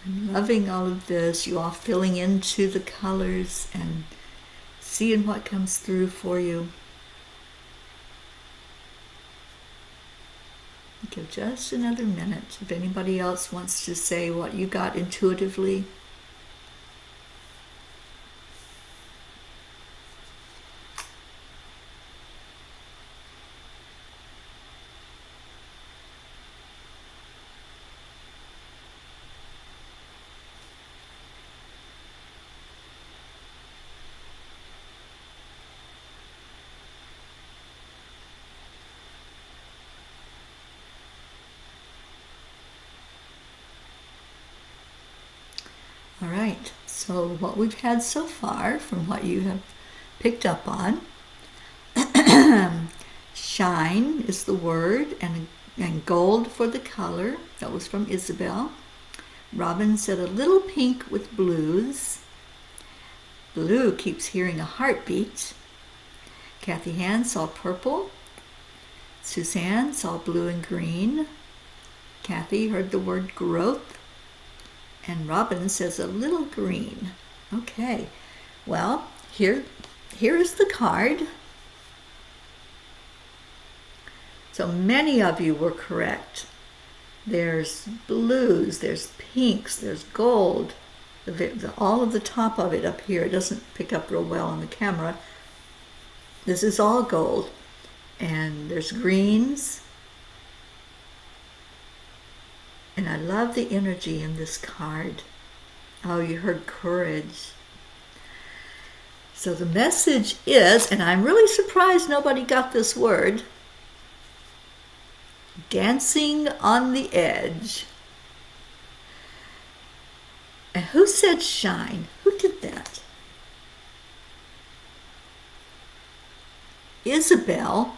I'm loving all of this, you all filling into the colors and seeing what comes through for you. Give just another minute if anybody else wants to say what you got intuitively. All right, so what we've had so far from what you have picked up on, shine is the word and gold for the color. That was from Isabel. Robin said a little pink with blues. Blue keeps hearing a heartbeat. Kathy Hand saw purple. Suzanne saw blue and green. Kathy heard the word growth. And Robin says a little green. Okay, well, here is the card. So many of you were correct. There's blues, there's pinks, there's gold. All of the top of it up here, it doesn't pick up real well on the camera. This is all gold. And there's greens. And I love the energy in this card. Oh, you heard courage. So the message is, and I'm really surprised nobody got this word, dancing on the edge. And who said shine? Who did that? Isabel.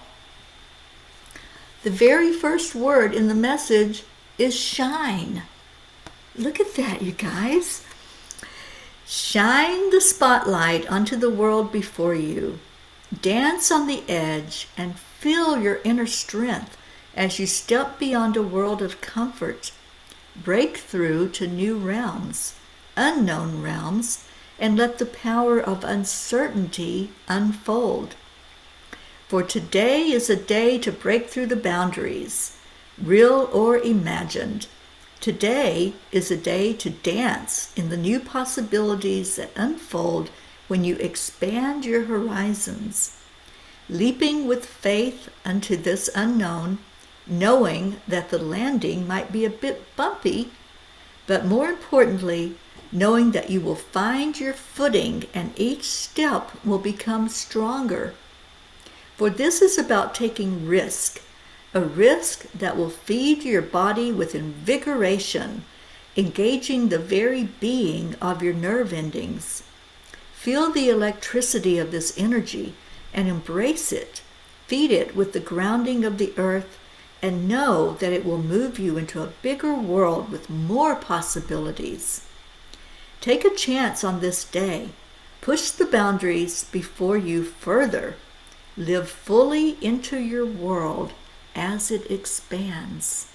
The very first word in the message is shine. Look at that, you guys. Shine the spotlight onto the world before you. Dance on the edge and feel your inner strength as you step beyond a world of comfort. Break through to new realms, unknown realms, and let the power of uncertainty unfold. For today is a day to break through the boundaries, real or imagined. Today is a day to dance in the new possibilities that unfold when you expand your horizons, leaping with faith unto this unknown, knowing that the landing might be a bit bumpy, but more importantly, knowing that you will find your footing and each step will become stronger. For this is about taking risk, a risk that will feed your body with invigoration, engaging the very being of your nerve endings. Feel the electricity of this energy and embrace it. Feed it with the grounding of the earth and know that it will move you into a bigger world with more possibilities. Take a chance on this day. Push the boundaries before you further. Live fully into your world as it expands.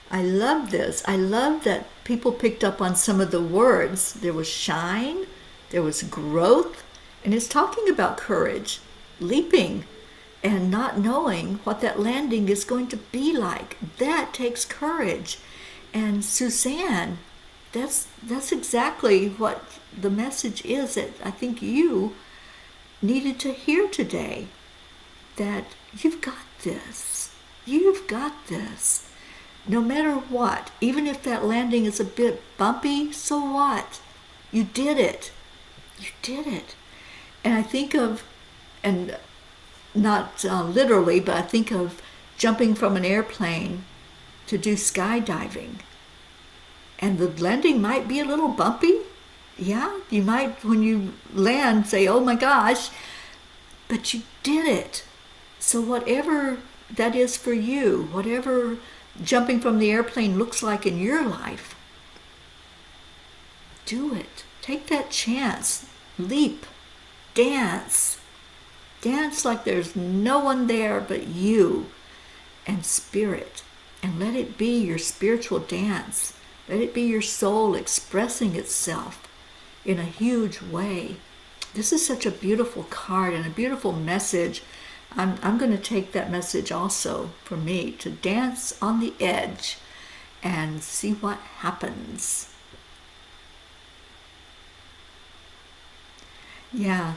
I love this. I love that people picked up on some of the words. There was shine, there was growth, and it's talking about courage, leaping, and not knowing what that landing is going to be like. That takes courage. And Suzanne, that's exactly what the message is that I think you needed to hear today. That you've got this. You've got this. No matter what, even if that landing is a bit bumpy, so what? You did it. You did it. And I think of, and not literally, but I think of jumping from an airplane to do skydiving. And the landing might be a little bumpy. Yeah, you might, when you land, say, oh my gosh, but you did it. So whatever that is for you, whatever jumping from the airplane looks like in your life, do it. Take that chance. Leap. Dance. Dance like there's no one there but you and spirit. And let it be your spiritual dance. Let it be your soul expressing itself in a huge way. This is such a beautiful card and a beautiful message. I'm going to take that message also for me to dance on the edge and see what happens. Yeah,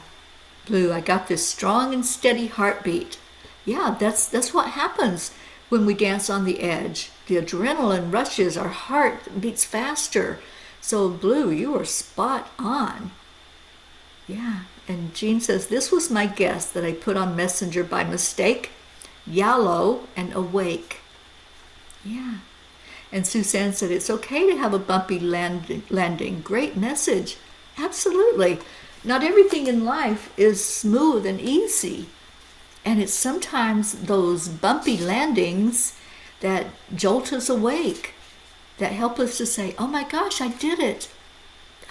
Blue, I got this strong and steady heartbeat. Yeah, that's what happens when we dance on the edge. The adrenaline rushes, our heart beats faster. So Blue, you are spot on. Yeah, and Jean says, this was my guess that I put on Messenger by mistake. Yellow and awake. Yeah. And Suzanne said, it's okay to have a bumpy landing. Great message. Absolutely. Not everything in life is smooth and easy. And it's sometimes those bumpy landings that jolt us awake, that help us to say, oh my gosh, I did it.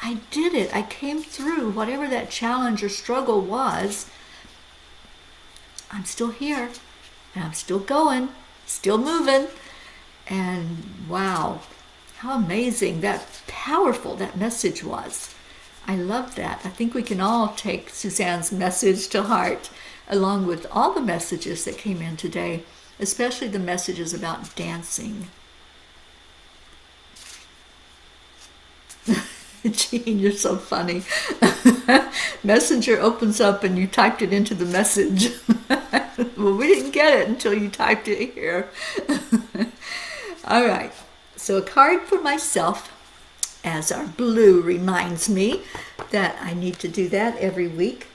I did it. I came through whatever that challenge or struggle was. I'm still here, and I'm still going, still moving. And wow, how amazing, that powerful that message was. I love that. I think we can all take Suzanne's message to heart, along with all the messages that came in today, especially the messages about dancing. Jean, you're so funny. Messenger opens up and you typed it into the message. Well, we didn't get it until you typed it here. All right, so a card for myself, as our Blue reminds me that I need to do that every week.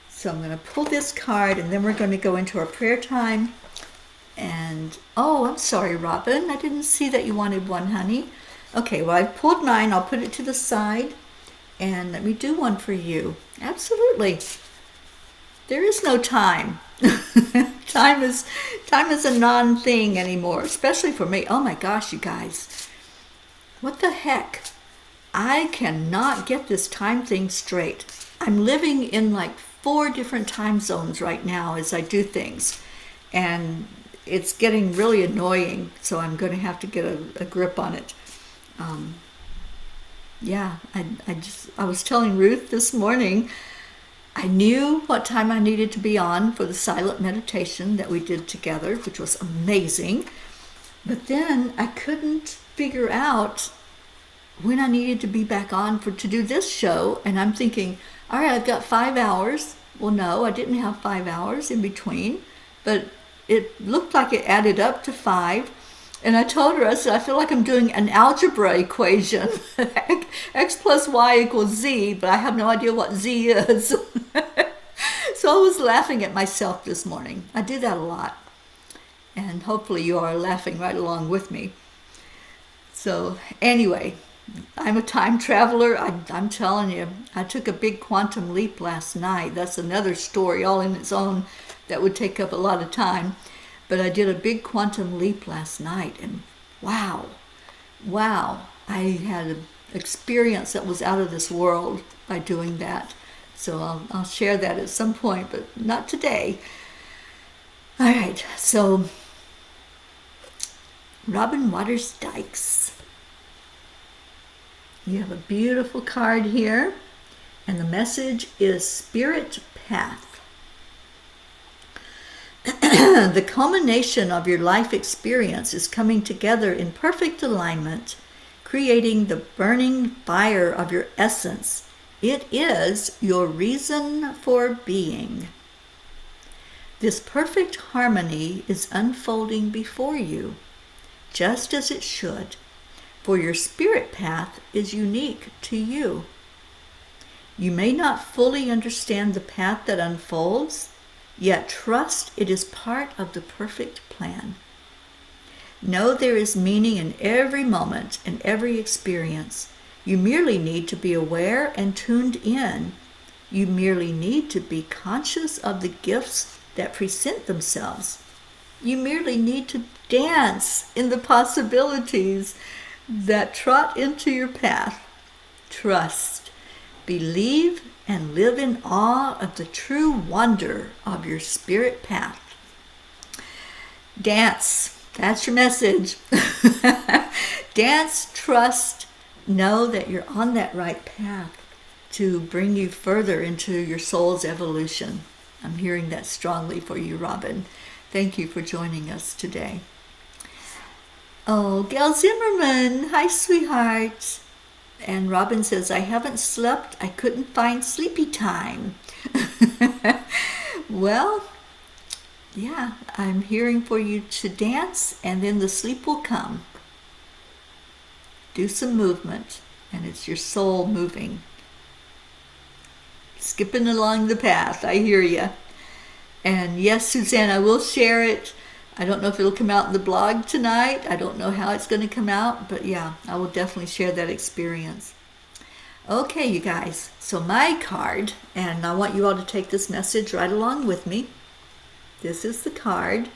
So I'm going to pull this card, and then we're going to go into our prayer time. And, oh, I'm sorry, Robin. I didn't see that you wanted one, honey. Okay, well, I've pulled mine. I'll put it to the side, and let me do one for you. Absolutely. There is no time. Time is a non-thing anymore, especially for me. Oh, my gosh, you guys. What the heck? I cannot get this time thing straight. I'm living in like 4 different time zones right now as I do things. And it's getting really annoying, so I'm going to have to get a grip on it. I was telling Ruth this morning, I knew what time I needed to be on for the silent meditation that we did together, which was amazing. But then I couldn't figure out when I needed to be back on to do this show. And I'm thinking, all right, I've got 5 hours. Well, no, I didn't have 5 hours in between, but it looked like it added up to 5. And I told her, I said, I feel like I'm doing an algebra equation. X plus Y equals Z, but I have no idea what Z is. So I was laughing at myself this morning. I do that a lot. And hopefully you are laughing right along with me. So anyway, I'm a time traveler. I'm telling you, I took a big quantum leap last night. That's another story all in its own that would take up a lot of time. But I did a big quantum leap last night, and wow, I had an experience that was out of this world by doing that. So I'll share that at some point, but not today. All right, so Robin Waters Dykes. You have a beautiful card here, and the message is Spirit Path. The culmination of your life experience is coming together in perfect alignment, creating the burning fire of your essence. It is your reason for being. This perfect harmony is unfolding before you, just as it should, for your spirit path is unique to you. You may not fully understand the path that unfolds, yet trust it is part of the perfect plan. Know there is meaning in every moment and every experience. You merely need to be aware and tuned in. You merely need to be conscious of the gifts that present themselves. You merely need to dance in the possibilities that trot into your path. Trust, believe, and live in awe of the true wonder of your spirit path. Dance. That's your message. Dance, trust, know that you're on that right path to bring you further into your soul's evolution. I'm hearing that strongly for you, Robin. Thank you for joining us today. Oh, Gail Zimmerman, hi, sweetheart. And Robin says, I haven't slept. I couldn't find sleepy time. Well, yeah, I'm hearing for you to dance, and then the sleep will come. Do some movement, and it's your soul moving. Skipping along the path, I hear you. And yes, Suzanne, I will share it. I don't know if it'll come out in the blog tonight. I don't know how it's going to come out, but yeah, I will definitely share that experience. Okay, you guys, so my card, and I want you all to take this message right along with me. This is the card,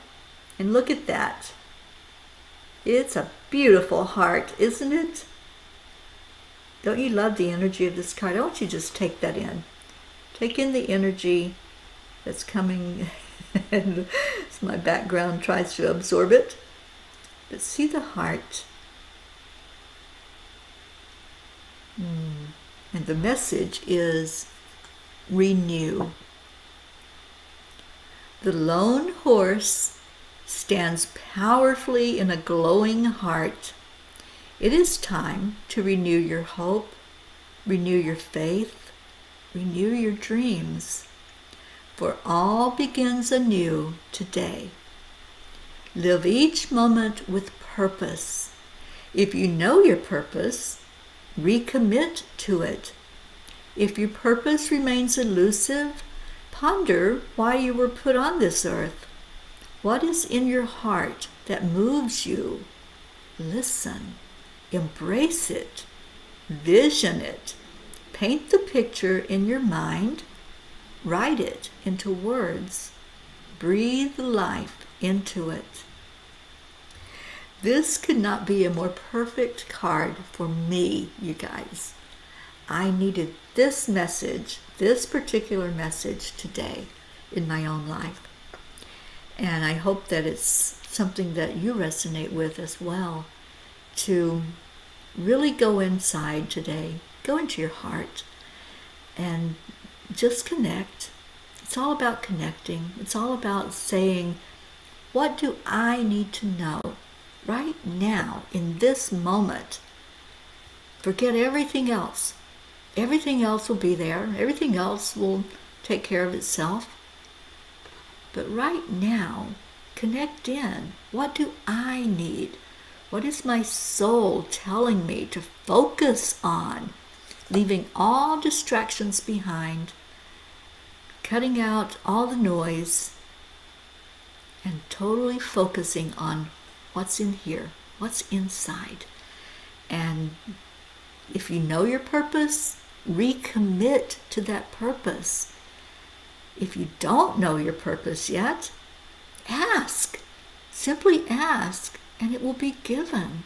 and look at that. It's a beautiful heart, isn't it? Don't you love the energy of this card? I want you to just take that in. Take in the energy that's coming, and my background tries to absorb it. But see the heart. And the message is renew. The lone horse stands powerfully in a glowing heart. It is time to renew your hope, renew your faith, renew your dreams. For all begins anew today. Live each moment with purpose. If you know your purpose, recommit to it. If your purpose remains elusive, ponder why you were put on this earth. What is in your heart that moves you? Listen, embrace it, vision it, paint the picture in your mind, write it into words, breathe life into it. This could not be a more perfect card for me, you guys. I needed this message, this particular message today in my own life. And I hope that it's something that you resonate with as well, to really go inside today, go into your heart, and just connect. It's all about connecting. It's all about saying, what do I need to know right now in this moment? Forget everything else. Everything else will be there. Everything else will take care of itself. But right now, connect in. What do I need? What is my soul telling me to focus on? Leaving all distractions behind, cutting out all the noise, and totally focusing on what's in here, what's inside. And if you know your purpose, recommit to that purpose. If you don't know your purpose yet, ask. Simply ask, and it will be given.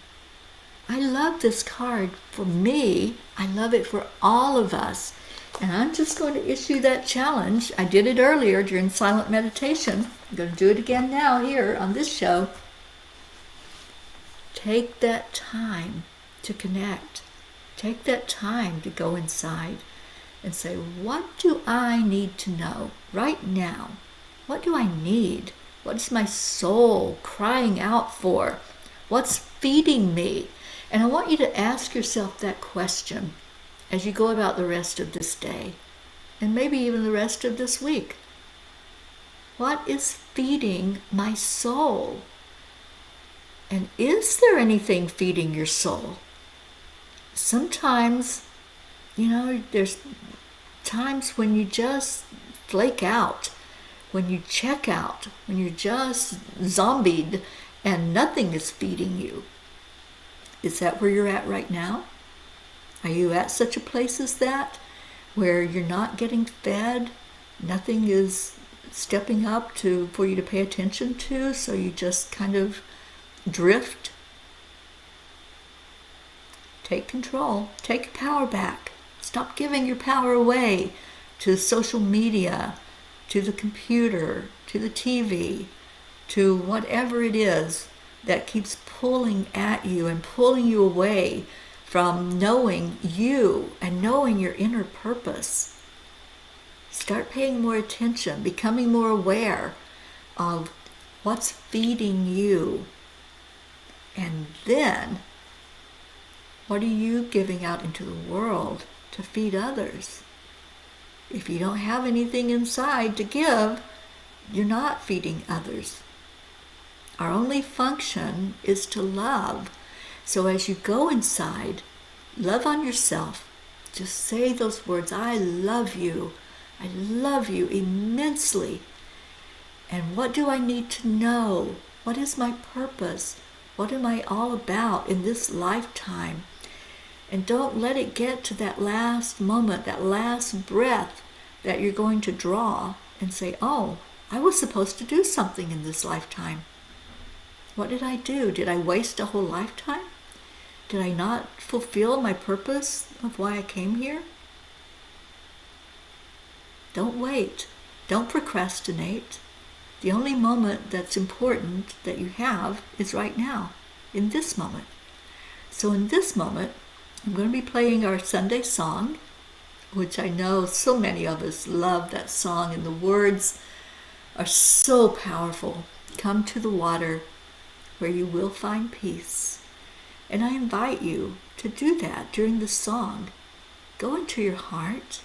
I love this card for me. I love it for all of us. And I'm just going to issue that challenge. I did it earlier during silent meditation. I'm going to do it again now here on this show. Take that time to connect. Take that time to go inside and say, what do I need to know right now? What do I need? What is my soul crying out for? What's feeding me? And I want you to ask yourself that question as you go about the rest of this day, and maybe even the rest of this week. What is feeding my soul? And is there anything feeding your soul? Sometimes, there's times when you just flake out, when you check out, when you're just zombied and nothing is feeding you. Is that where you're at right now? Are you at such a place as that, where you're not getting fed, nothing is stepping up for you to pay attention to, so you just kind of drift? Take control. Take your power back. Stop giving your power away to social media, to the computer, to the TV, to whatever it is that keeps pulling at you and pulling you away from knowing you and knowing your inner purpose. Start paying more attention, becoming more aware of what's feeding you. And then, what are you giving out into the world to feed others? If you don't have anything inside to give, you're not feeding others. Our only function is to love. So as you go inside, love on yourself. Just say those words, I love you. I love you immensely. And what do I need to know? What is my purpose? What am I all about in this lifetime? And don't let it get to that last moment, that last breath that you're going to draw and say, oh, I was supposed to do something in this lifetime. What did I do? Did I waste a whole lifetime? Did I not fulfill my purpose of why I came here? Don't wait. Don't procrastinate. The only moment that's important that you have is right now, in this moment. So in this moment, I'm going to be playing our Sunday song, which I know so many of us love that song, and the words are so powerful. Come to the water where you will find peace. And I invite you to do that during the song. Go into your heart.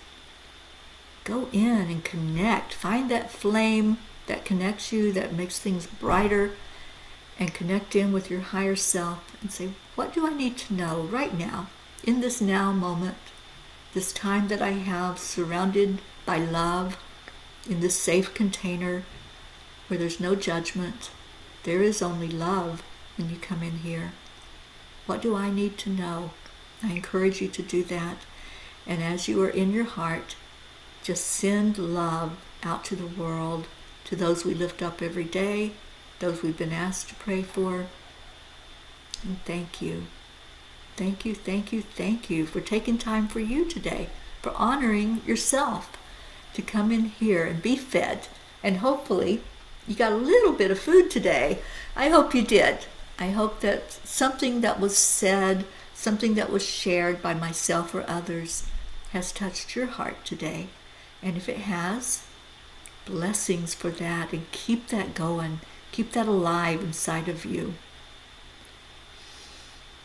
Go in and connect. Find that flame that connects you, that makes things brighter, and connect in with your higher self and say, what do I need to know right now, in this now moment, this time that I have surrounded by love, in this safe container where there's no judgment. There is only love when you come in here. What do I need to know? I encourage you to do that. And as you are in your heart, just send love out to the world, to those we lift up every day, those we've been asked to pray for. And thank you. Thank you, thank you, thank you for taking time for you today, for honoring yourself to come in here and be fed. And hopefully you got a little bit of food today. I hope you did. I hope that something that was said, something that was shared by myself or others has touched your heart today. And if it has, blessings for that, and keep that going. Keep that alive inside of you.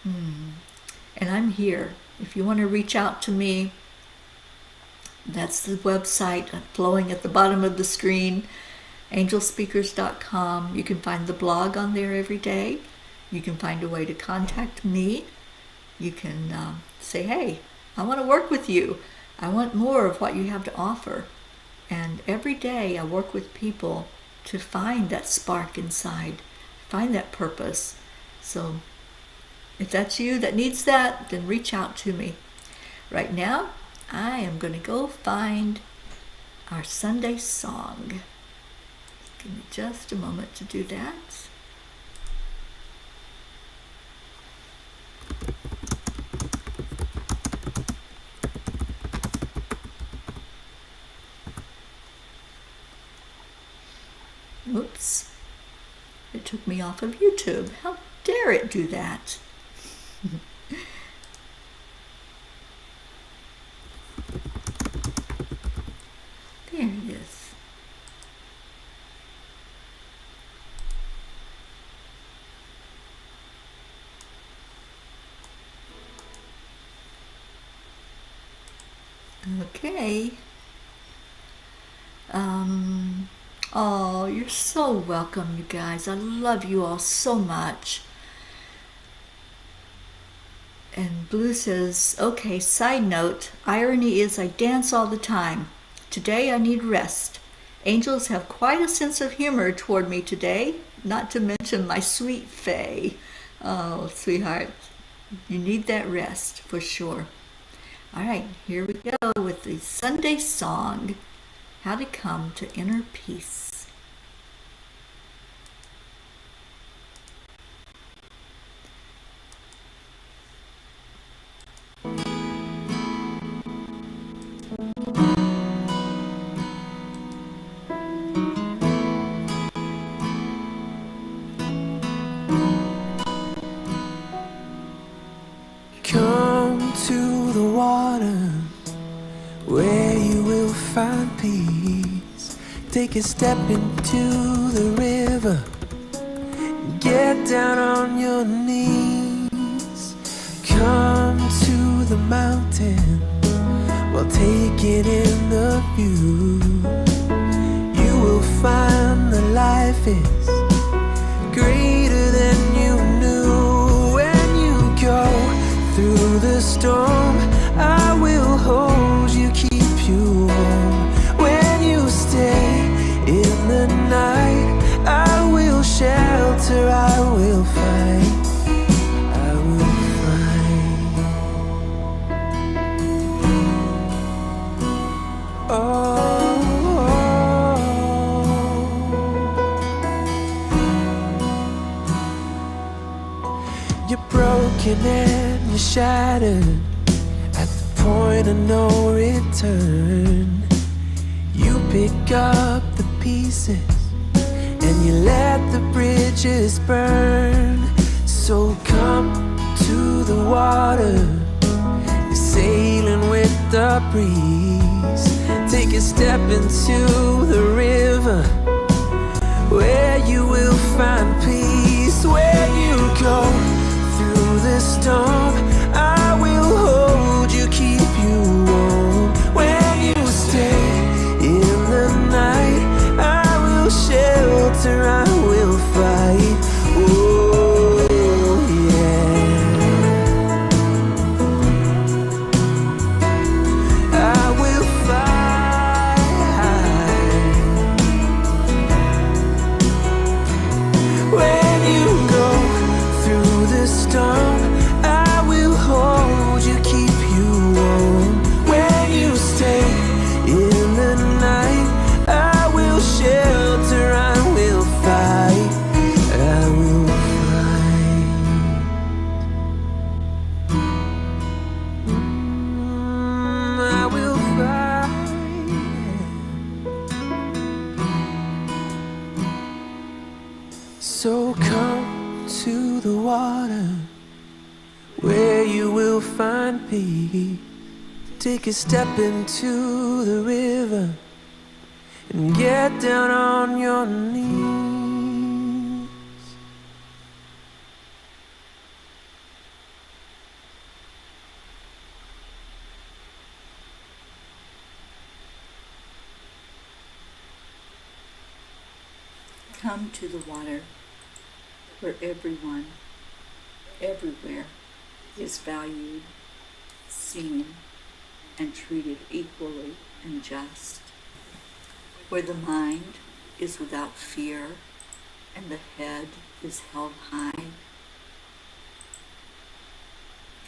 And I'm here. If you want to reach out to me, that's the website flowing at the bottom of the screen, angelspeakers.com. You can find the blog on there every day. You can find a way to contact me. You can say, hey, I want to work with you. I want more of what you have to offer. And every day I work with people to find that spark inside, find that purpose. So if that's you that needs that, then reach out to me. Right now, I am going to go find our Sunday song. Give me just a moment to do that. Oops. It took me off of YouTube. How dare it do that? There it is. Okay. Oh, you're so welcome, you guys. I love you all so much. And Blue says, okay, side note, irony is I dance all the time. Today I need rest. Angels have quite a sense of humor toward me today, not to mention my sweet Faye. Oh, sweetheart, you need that rest for sure. All right, here we go with the Sunday song, How to Come to Inner Peace. Come to the water where you will find peace. Take a step into the river. Get down on your knees. Come to the mountain. Well, take it in the view. You will find that life is greater than you knew. When you go through the storm, I will hold you, keep you warm. When you stay in the night, I will shelter, I will fight, I will fight. You're broken and you're shattered at the point of no return. You pick up the pieces and you let the bridges burn. So come to the water, you're sailing with the breeze. Take a step into the river, where you will find peace. When you go through the storm, I will hold you, keep you warm. When you stay in the night, I will shelter, I will fight. Oh yeah, I will fight. When you go through the storm, I will hold you, keep you warm. When you stay in the night, I will shelter, I will fight, I will fight. I will fight. So come to the water, where you will find peace. Take a step into the river and get down on your knees. Come to the water, where everyone, everywhere, is valued, seen, and treated equally and just. Where the mind is without fear and the head is held high.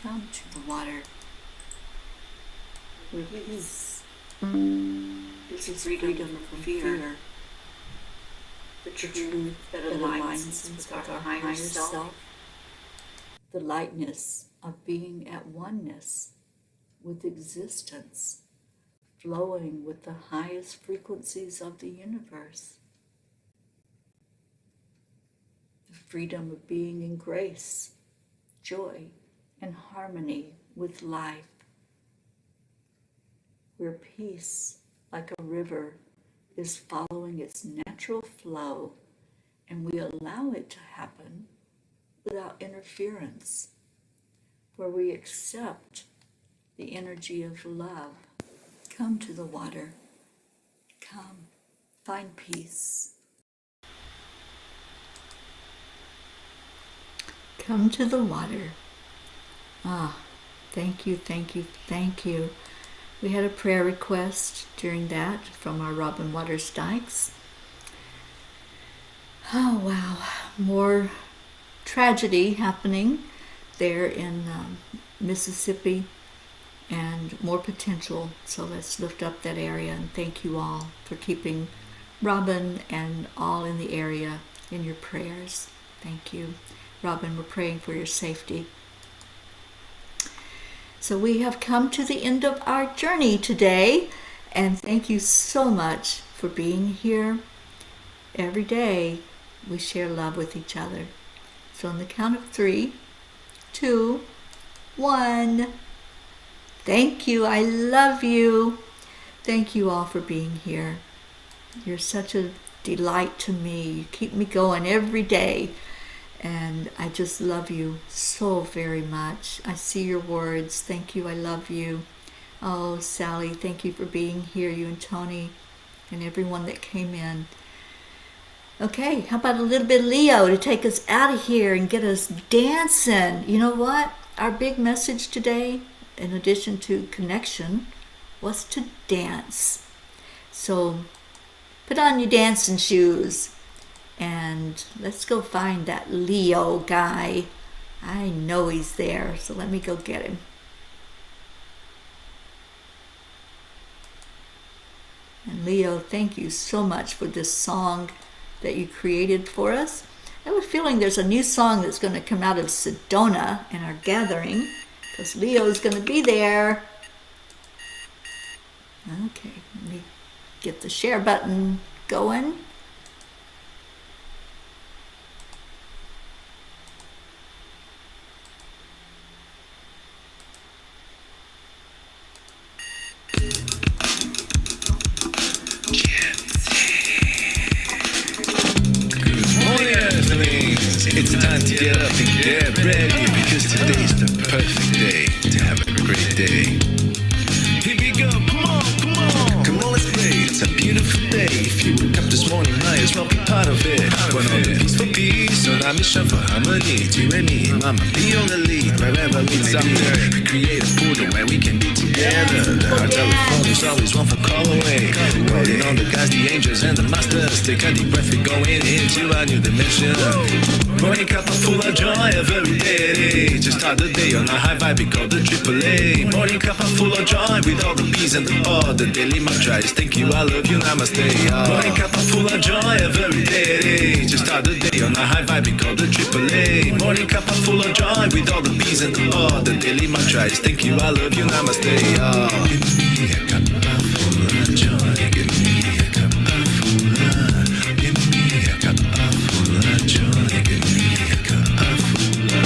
Come to the water, where peace is freedom from fear. The truth that aligns us with our higher self, the lightness of being at oneness with existence, flowing with the highest frequencies of the universe, the freedom of being in grace, joy, and harmony with life, where peace, like a river, is following its natural flow, and we allow it to happen without interference, where we accept the energy of love. Come to the water. Come, find peace. Come to the water. Thank you, thank you, thank you. We had a prayer request during that from our Robin Waters Dykes. Oh, wow. More tragedy happening there in Mississippi, and more potential. So let's lift up that area, and thank you all for keeping Robin and all in the area in your prayers. Thank you. Robin, we're praying for your safety. So we have come to the end of our journey today, and thank you so much for being here. Every day we share love with each other. So on the count of 3, 2, 1. Thank you. I love you. Thank you all for being here. You're such a delight to me. You keep me going every day. And I just love you so very much. I see your words. Thank you. I love you. Oh, Sally, thank you for being here, you and Tony and everyone that came in. Okay, how about a little bit of Leo to take us out of here and get us dancing? You know what? Our big message today, in addition to connection, was to dance. So put on your dancing shoes and let's go find that Leo guy. I know he's there, so let me go get him. And Leo, thank you so much for this song that you created for us. I have a feeling there's a new song that's going to come out of Sedona in our gathering, because Leo's going to be there. Okay, let me get the share button going. It's time to get up and get ready, because today's the perfect day to have a great day. Here we go, come on, come on. Come on, let's play. It's a beautiful day. If you woke up this morning, might as well be part of it. We're on a peace for peace, on a mission for harmony. You and me, mama, be on the lead. Wherever it's up there, we create a portal where we can be together. The heart telephone is always one phone call away. Calling on the guys, the angels, and the masters. Take a deep breath, we're going into a new dimension. Morning cup full of joy every day. Just start the day on a high vibe, we call the AAA. Morning cup full of joy with all the peace and the pod. The daily mantra is thank you, I love you, namaste. Morning cup full of joy every day. Just start the day on a high vibe, we call the AAA. Morning cup full of joy with all the peace and the pod. The daily mantra is thank you, I love you, namaste. Give me a cup full of joy. Give me a cup full of. Give me a cup full of joy. Give me a cup full of.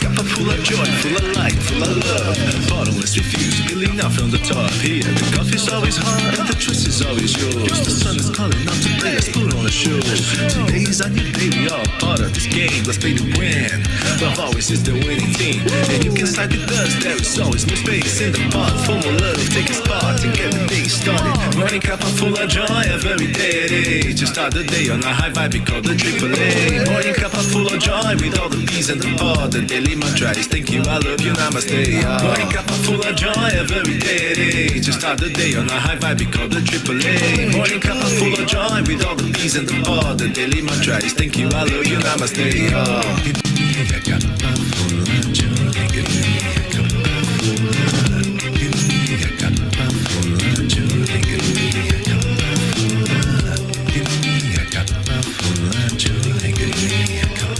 Cup full of joy, full of light, full of love. Bottomless refuse, spilling out from the top. Here, the coffee's always hot and the choice is always yours. The sun is calling out to play, let's put on a show. Today is a new day, we all part of this game. Let's play to win. Love always is the winning team. And you can side with us, there is always no space in the pot. Full of love, take a spot and get the day started. Running cup full of joy every day. Just start the day on a high vibe, we call the AAA. Morning cup full of joy with all the peace and the pod. The daily mantra is thank you, I love you, namaste. Morning cup full of joy every day. Just start the day on a high vibe, we call the AAA. Morning cup full of joy with all the peace and the pod. The daily mantra is thank you, I love you, namaste. Give me a cup full of joy. Give me a cup full of. Give me a cup full of joy. Give me a cup full of. Give me a cup full of joy. Give me a cup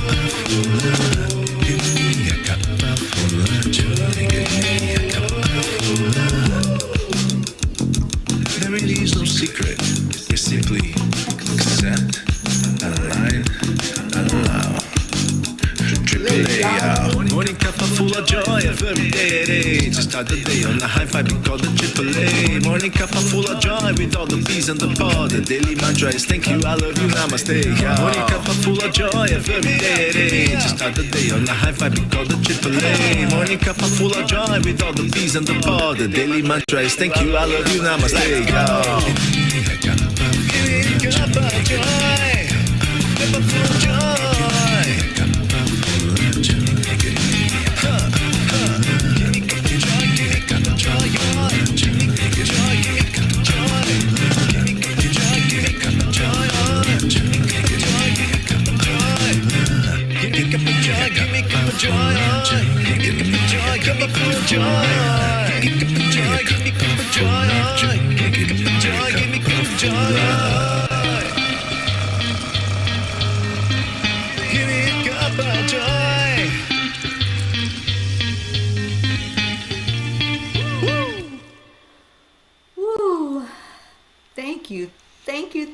full of. Give me a cup full of joy. Give me a cup full of. There really is no secret. It's simply accept, align, allow. AAA, morning cup full of joy every day. Just start the day on a high vibe, we call the AAA. Morning cup full of joy with all the peace and the pod. The daily mantra is thank you, I love you, namaste. Morning cup full of joy every day. Just start the day on a high vibe, we call the AAA. Morning cup full of joy with all the peace and the pod. The daily mantra is thank you, I love you, namaste. Give me a cup of joy. Cup of joy.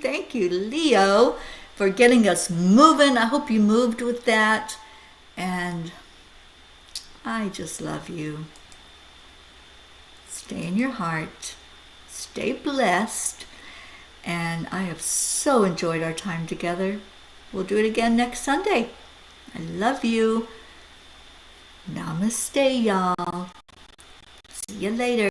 Thank you, Leo, for getting us moving. I hope you moved with that. And I just love you. Stay in your heart. Stay blessed. And I have so enjoyed our time together. We'll do it again next Sunday. I love you. Namaste, y'all. See you later.